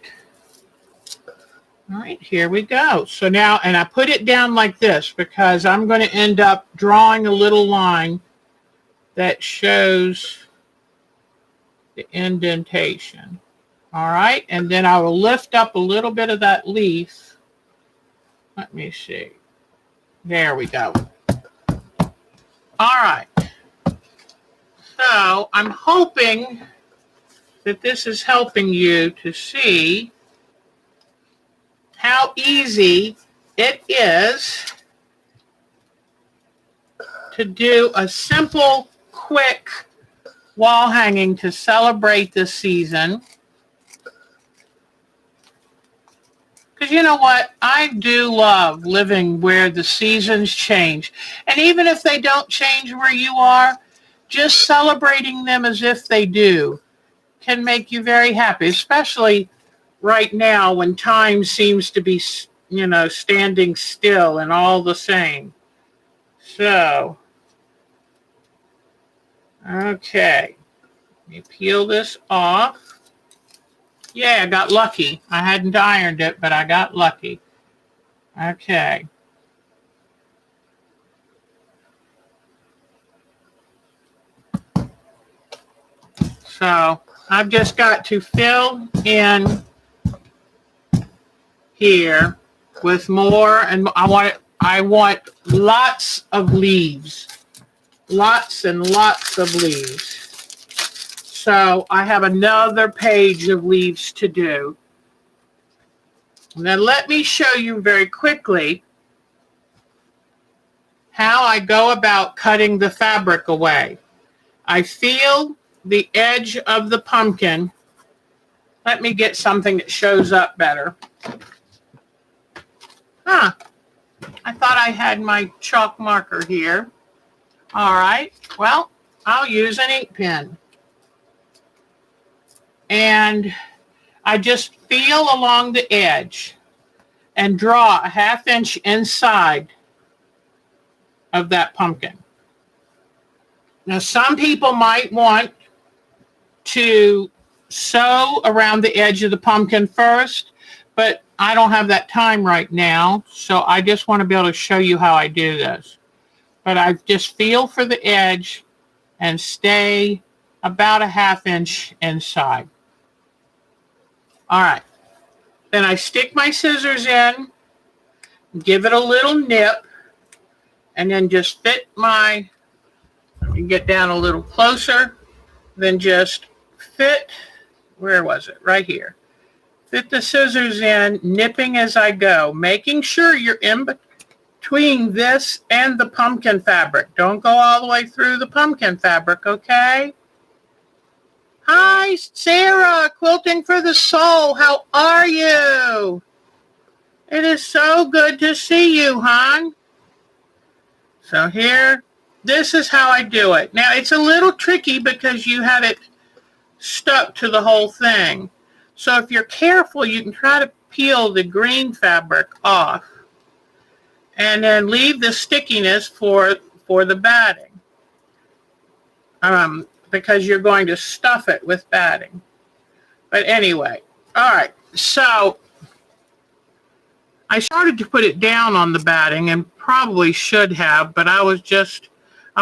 All right, here we go. So now, and I put it down like this because I'm going to end up drawing a little line that shows the indentation. All right, and then I will lift up a little bit of that leaf. Let me see. There we go. All right. So I'm hoping that this is helping you to see how easy it is to do a simple, quick wall hanging to celebrate the season. Because you know what? I do love living where the seasons change. And even if they don't change where you are, just celebrating them as if they do can make you very happy, especially right now when time seems to be, standing still and all the same. So, okay. Let me peel this off. Yeah, I got lucky. I hadn't ironed it, but I got lucky. Okay. So, I've just got to fill in here with more, and I want lots of leaves. Lots and lots of leaves. So I have another page of leaves to do. And then let me show you very quickly how I go about cutting the fabric away. I feel the edge of the pumpkin. Let me get something that shows up better. I thought I had my chalk marker here. All right, well, I'll use an ink pen. And I just feel along the edge and draw a 1/2 inch inside of that pumpkin. Now, some people might want to sew around the edge of the pumpkin first, but I don't have that time right now, so I just want to be able to show you how I do this. But I just feel for the edge and stay about a 1/2 inch inside. All right. Then I stick my scissors in, give it a little nip, and then just fit my, get down a little closer, then just fit, where was it? Right here. Fit the scissors in, nipping as I go, making sure you're in between this and the pumpkin fabric. Don't go all the way through the pumpkin fabric, okay? Hi, Sarah, Quilting for the Soul. How are you? It is so good to see you, hon. So here, this is how I do it. Now, it's a little tricky because you have it stuck to the whole thing. So if you're careful, you can try to peel the green fabric off and then leave the stickiness for for the batting, because you're going to stuff it with batting. But anyway, all right, so I started to put it down on the batting and probably should have, but I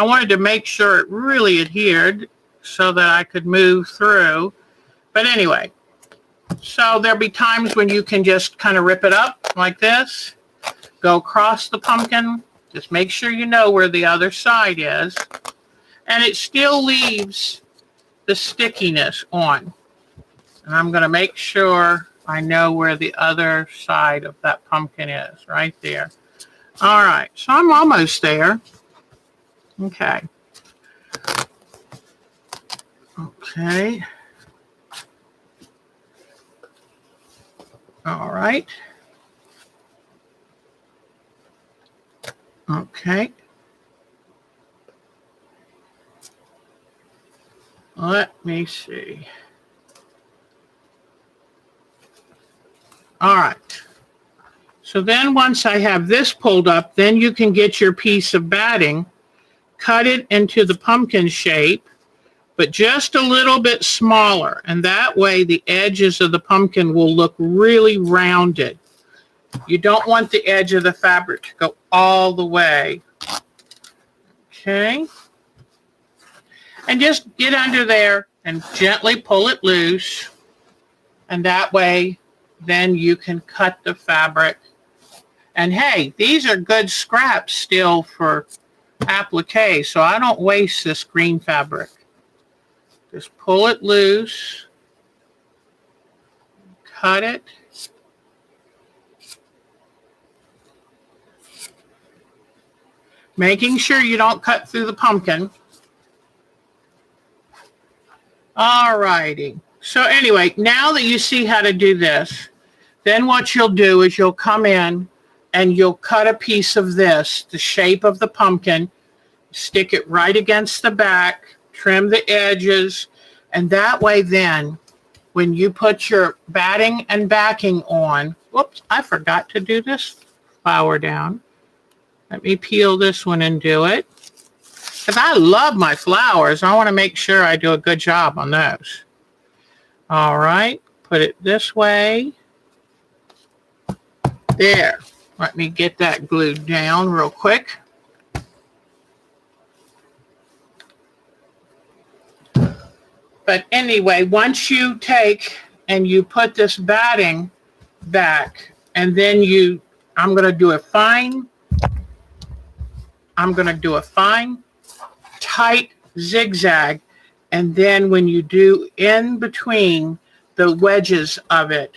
wanted to make sure it really adhered so that I could move through. But anyway, so there'll be times when you can just kind of rip it up like this, go across the pumpkin, just make sure you know where the other side is, and it still leaves the stickiness on. And I'm going to make sure I know where the other side of that pumpkin is, right there. All right, so I'm almost there. Okay. Okay. All right. Okay. Let me see. All right. So then once I have this pulled up, then you can get your piece of batting, cut it into the pumpkin shape, but just a little bit smaller. And that way the edges of the pumpkin will look really rounded. You don't want the edge of the fabric to go all the way. Okay. And just get under there and gently pull it loose. And that way, then you can cut the fabric. And hey, these are good scraps still for applique, so I don't waste this green fabric. Just pull it loose, cut it. Making sure you don't cut through the pumpkin. All righty. So anyway, now that you see how to do this, then what you'll do is you'll come in and you'll cut a piece of this, the shape of the pumpkin, stick it right against the back, trim the edges, and that way then, when you put your batting and backing on, whoops, I forgot to do this flower down. Let me peel this one and do it. Because I love my flowers. I want to make sure I do a good job on those. All right, put it this way. There. Let me get that glued down real quick. But anyway, once you take and you put this batting back, and then I'm going to do a fine, tight zigzag, and then when you do in between the wedges of it,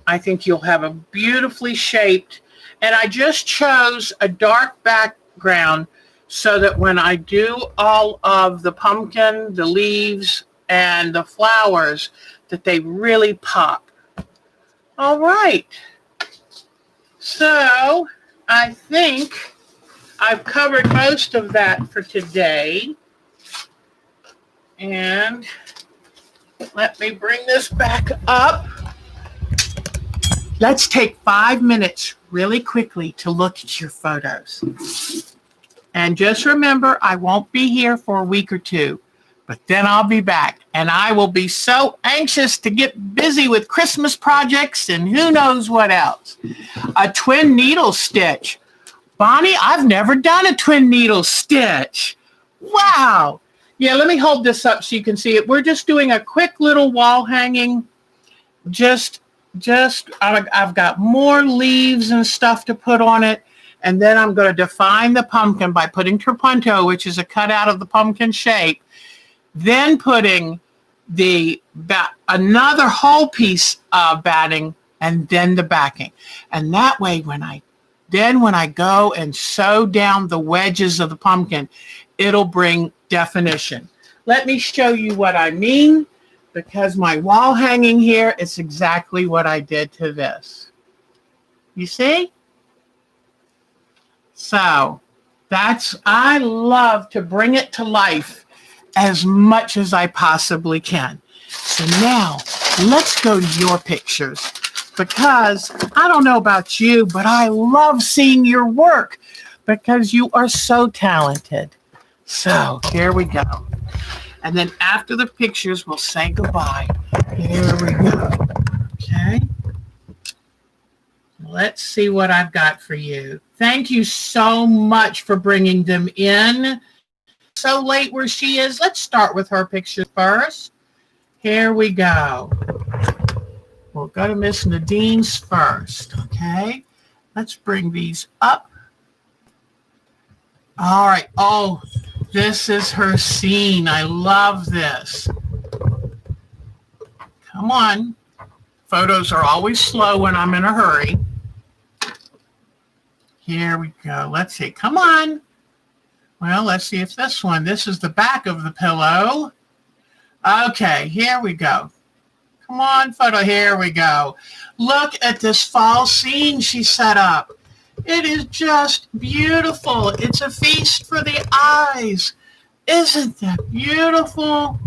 I think you'll have a beautifully shaped, and I just chose a dark background so that when I do all of the pumpkin, the leaves, and the flowers, that they really pop. All right. So I think I've covered most of that for today. And let me bring this back up. Let's take 5 minutes really quickly to look at your photos. And just remember, I won't be here for a week or two, but then I'll be back. And I will be so anxious to get busy with Christmas projects and who knows what else. A twin needle stitch. Bonnie, I've never done a twin needle stitch. Wow. Yeah, let me hold this up so you can see it. We're just doing a quick little wall hanging. I've got more leaves and stuff to put on it. And then I'm going to define the pumpkin by putting trapunto, which is a cutout of the pumpkin shape. Then putting another whole piece of batting and then the backing. And that way, when I go and sew down the wedges of the pumpkin, it'll bring definition. Let me show you what I mean, because my wall hanging here is exactly what I did to this. You see? So I love to bring it to life as much as I possibly can. So now let's go to your pictures, because I don't know about you, but I love seeing your work. because you are so talented. So here we go. And then after the pictures, we'll say goodbye. Here we go. Okay. Let's see what I've got for you. Thank you so much for bringing them in so late where she is. Let's start with her picture first. Here we go. We'll go to Miss Nadine's first, okay? Let's bring these up. All right. Oh, this is her scene. I love this. Come on. Photos are always slow when I'm in a hurry. Here we go. Let's see. Come on. Well, let's see if this one. This is the back of the pillow. Okay, here we go. Come on, photo. Here we go. Look at this fall scene she set up. It is just beautiful. It's a feast for the eyes. Isn't that beautiful?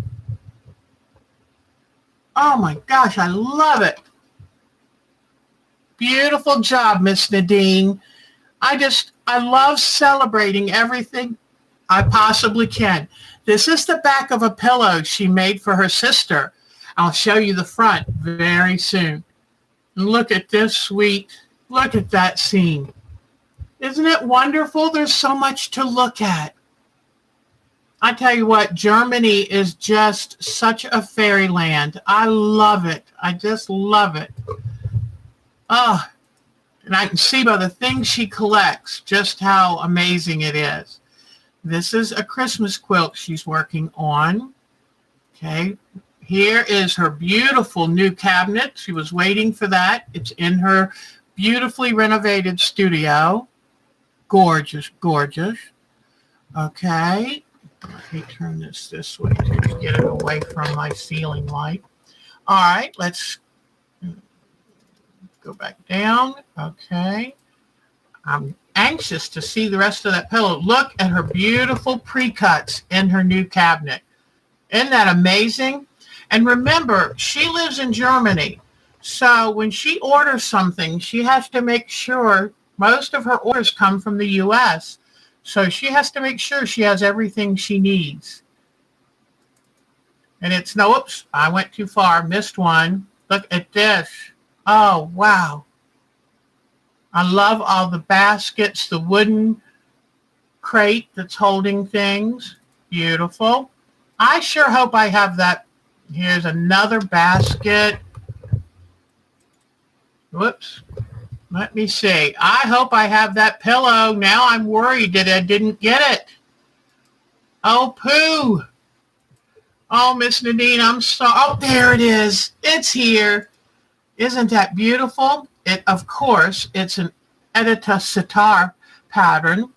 Oh my gosh, I love it. Beautiful job, Miss Nadine. I love celebrating everything I possibly can. This is the back of a pillow she made for her sister. I'll show you the front very soon. Look at this sweet, look at that scene. Isn't it wonderful? There's so much to look at. I tell you what, Germany is just such a fairyland. I love it. I just love it. Oh, and I can see by the things she collects just how amazing it is. This is a Christmas quilt she's working on. Okay, here is her beautiful new cabinet. She was waiting for that. It's in her beautifully renovated studio. Gorgeous, gorgeous. Okay, let me turn this way to get it away from my ceiling light. All right, let's go back down. Okay. I'm anxious to see the rest of that pillow. Look at her beautiful pre-cuts in her new cabinet. Isn't that amazing? And remember, she lives in Germany. So when she orders something, she has to make sure most of her orders come from the U.S. So she has to make sure she has everything she needs. And it's no, oops, I went too far, missed one. Look at this. Oh, wow. I love all the baskets, the wooden crate that's holding things. Beautiful. I sure hope I have that. Here's another basket. Whoops. Let me see. I hope I have that pillow. Now I'm worried that I didn't get it. Oh, pooh. Oh, Miss Nadine, I'm sorry. Oh, there it is. It's here. Isn't that beautiful? Of course, it's an Edita Sitar pattern,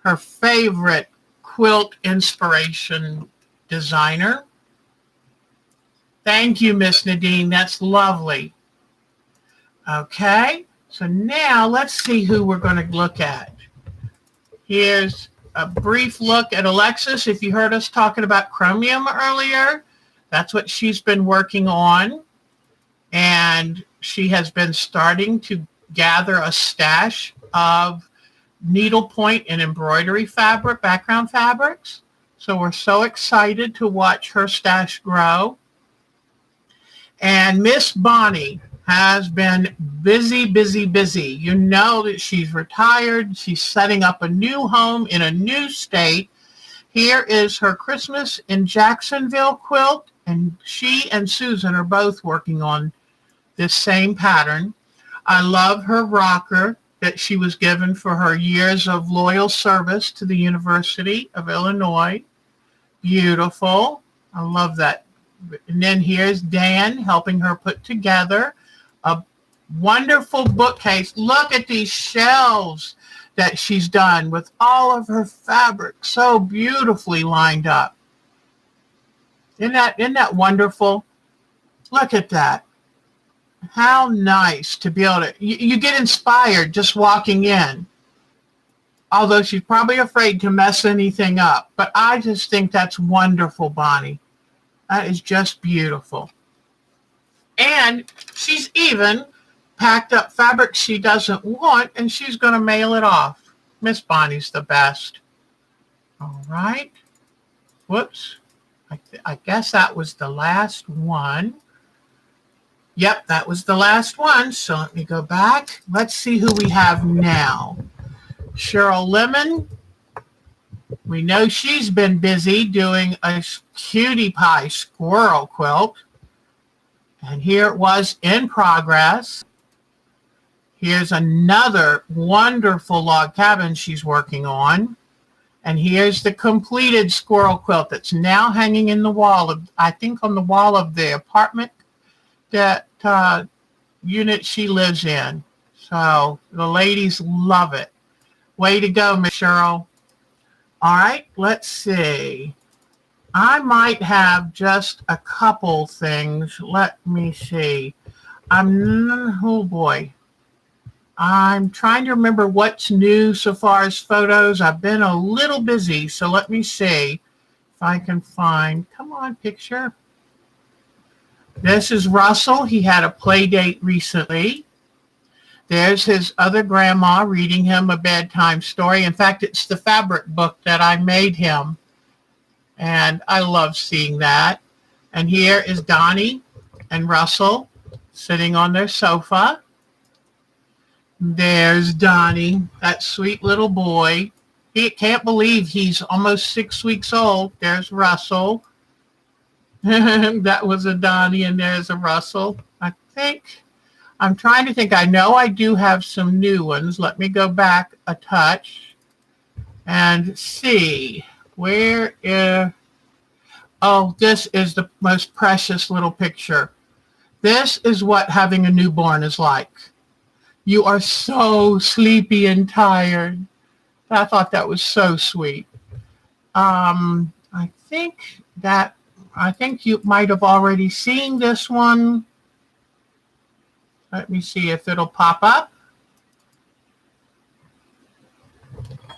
her favorite quilt inspiration designer. Thank you, Miss Nadine. That's lovely. Okay, so now let's see who we're going to look at. Here's a brief look at Alexis. If you heard us talking about chromium earlier, that's what she's been working on. And she has been starting to gather a stash of needlepoint and embroidery fabric, background fabrics. So we're so excited to watch her stash grow. And Miss Bonnie has been busy, busy, busy. You know that she's retired. She's setting up a new home in a new state. Here is her Christmas in Jacksonville quilt. And she and Susan are both working on this same pattern. I love her rocker that she was given for her years of loyal service to the University of Illinois. Beautiful. I love that. And then here's Dan helping her put together a wonderful bookcase. Look at these shelves that she's done with all of her fabric so beautifully lined up. Isn't that wonderful? Look at that. How nice to be able to, you get inspired just walking in. Although she's probably afraid to mess anything up. But I just think that's wonderful, Bonnie. That is just beautiful. And she's even packed up fabric she doesn't want, and she's going to mail it off. Miss Bonnie's the best. All right. Whoops. I guess that was the last one. Yep, that was the last one. So let me go back. Let's see who we have now. Cheryl Lemon. We know she's been busy doing a cutie pie squirrel quilt. And here it was in progress. Here's another wonderful log cabin she's working on. And here's the completed squirrel quilt that's now hanging in the wall of, I think on the wall of the apartment that unit she lives in. So the ladies love it. Way to go, Miss Cheryl. All right, let's see. I might have just a couple things. Let me see. Oh boy. I'm trying to remember what's new so far as photos. I've been a little busy, so let me see if I can find. Come on, picture. This is Russell. He had a play date recently. There's his other grandma reading him a bedtime story. In fact, it's the fabric book that I made him. And I love seeing that. And here is Donnie and Russell sitting on their sofa. There's Donnie, that sweet little boy. He can't believe he's almost 6 weeks old. There's Russell. That was a Donnie, and there's a Russell. I'm trying to think. I know I do have some new ones. Let me go back a touch and see. Where is... Oh, this is the most precious little picture. This is what having a newborn is like. You are so sleepy and tired. I thought that was so sweet. I think you might have already seen this one. Let me see if it'll pop up.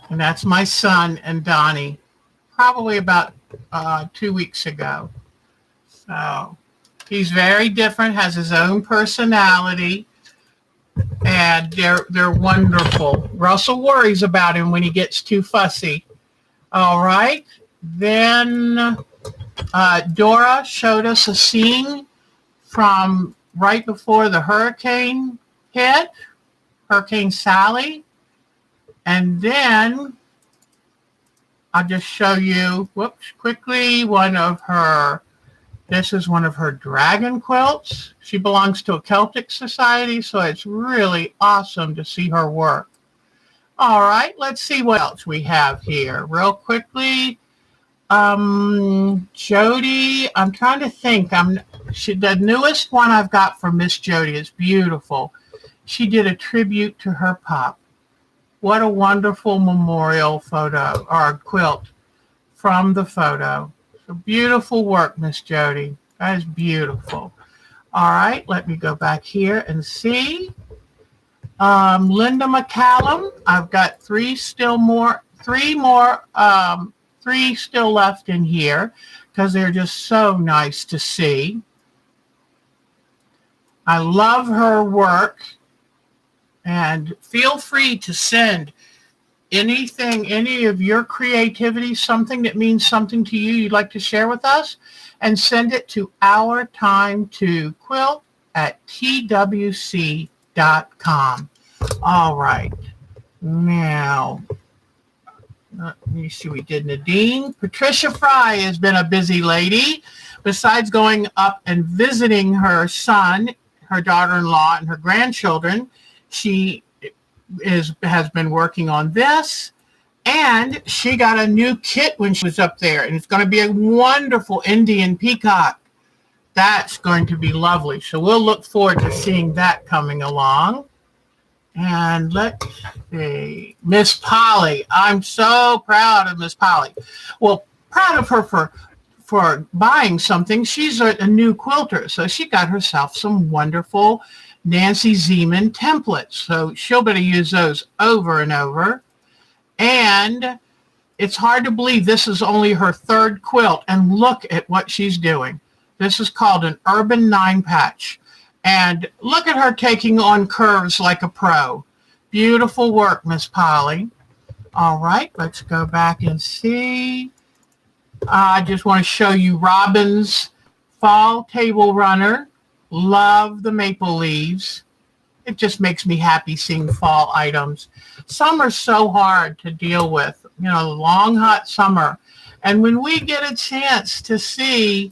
And that's my son and Donnie, probably about 2 weeks ago. So he's very different, has his own personality. And they're wonderful. Russell worries about him when he gets too fussy. All right. Then Dora showed us a scene from right before the hurricane hit, Hurricane Sally. And then I'll just show you, quickly, this is one of her dragon quilts. She belongs to a Celtic society, so it's really awesome to see her work. All right, let's see what else we have here. Real quickly, Jody, I'm trying to think. The newest one I've got from Miss Jody is beautiful. She did a tribute to her pop. What a wonderful memorial photo, or quilt from the photo. So beautiful work, Miss Jody. That is beautiful. All right, let me go back here and see. Linda McCallum, I've got three still left in here because they're just so nice to see. I love her work, and feel free to send anything, any of your creativity, something that means something to you you'd like to share with us, and send it to ourtimetoquilt@twc.com. All right. Now, let me see, we did Nadine. Patricia Fry has been a busy lady. Besides going up and visiting her son, her daughter-in-law, and her grandchildren, she has been working on this, and she got a new kit when she was up there, and it's going to be a wonderful Indian peacock. That's going to be lovely. So we'll look forward to seeing that coming along. And let's see, Miss Polly. I'm so proud of Miss Polly. Well, proud of her for buying something. She's a new quilter, so she got herself some wonderful Nancy Zeman templates. So she'll be able to use those over and over. And it's hard to believe this is only her third quilt. And look at what she's doing. This is called an Urban 9-patch. And look at her taking on curves like a pro. Beautiful work, Miss Polly. All right, let's go back and see. I just want to show you Robin's fall table runner. Love the maple leaves. It just makes me happy seeing fall items. Some are so hard to deal with, long, hot summer. And when we get a chance to see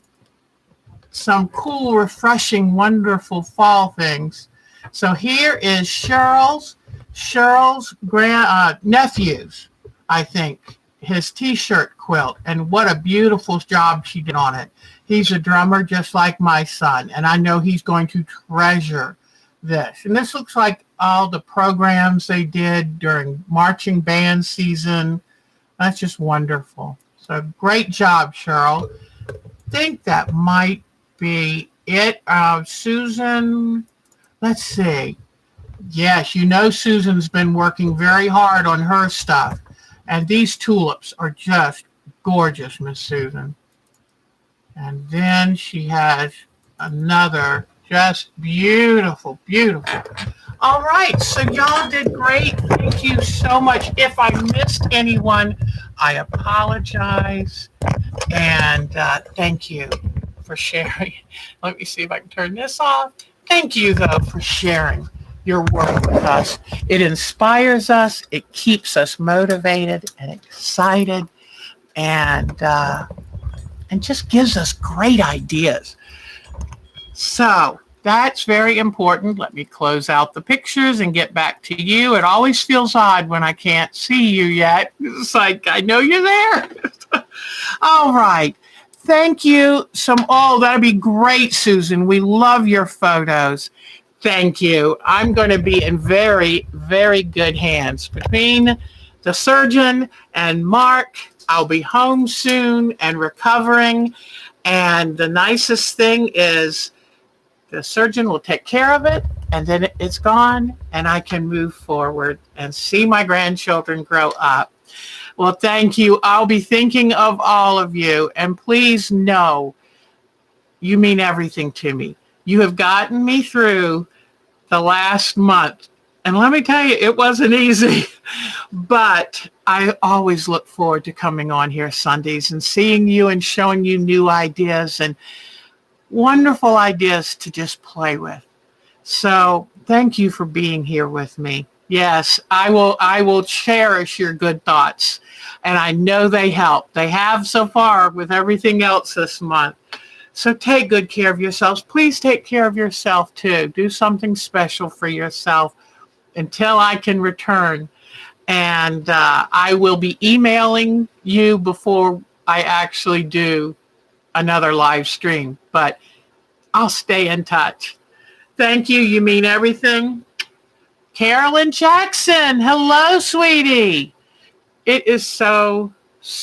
some cool, refreshing, wonderful fall things. So here is Cheryl's nephew's, I think, his T-shirt quilt. And what a beautiful job she did on it. He's a drummer just like my son, and I know he's going to treasure this. And this looks like all the programs they did during marching band season. That's just wonderful. So great job, Cheryl. I think that might be it. Susan, let's see. Yes, Susan's been working very hard on her stuff. And these tulips are just gorgeous, Miss Susan. And then she has another just beautiful, beautiful. All right, so y'all did great. Thank you so much. If I missed anyone, I apologize. And thank you for sharing. Let me see if I can turn this off. Thank you, though, for sharing your work with us. It inspires us. It keeps us motivated and excited, and just gives us great ideas. So that's very important. Let me close out the pictures and get back to you. It always feels odd when I can't see you yet. It's like, I know you're there. All right. Thank you. That'd be great, Susan. We love your photos. Thank you. I'm going to be in very, very good hands. Between the surgeon and Mark, I'll be home soon and recovering. And the nicest thing is the surgeon will take care of it, and then it's gone, and I can move forward and see my grandchildren grow up. Well, thank you. I'll be thinking of all of you, and please know you mean everything to me. You have gotten me through the last month. And let me tell you, it wasn't easy, but I always look forward to coming on here Sundays and seeing you and showing you new ideas and wonderful ideas to just play with. So thank you for being here with me. Yes, I will cherish your good thoughts. And I know they help. They have so far with everything else this month. So take good care of yourselves. Please take care of yourself too. Do something special for yourself until I can return. And I will be emailing you before I actually do another live stream, but I'll stay in touch. Thank you. You mean everything. Carolyn Jackson. Hello, sweetie. It is so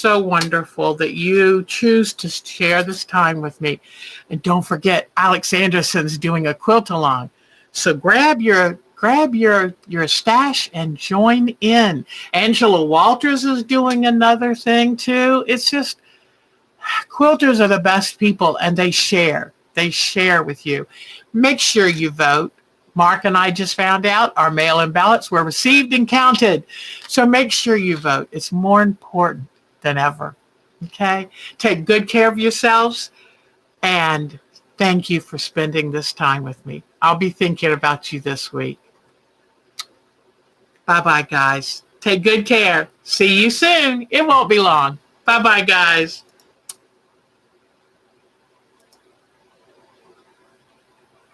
wonderful that you choose to share this time with me. And don't forget, Alex Anderson's doing a quilt along. So grab your stash and join in. Angela Walters is doing another thing too. It's just, quilters are the best people, and they share with you. Make sure you vote. Mark and I just found out our mail-in ballots were received and counted. So make sure you vote. It's more important than ever. Okay? Take good care of yourselves, and thank you for spending this time with me. I'll be thinking about you this week. Bye-bye, guys. Take good care. See you soon. It won't be long. Bye-bye, guys.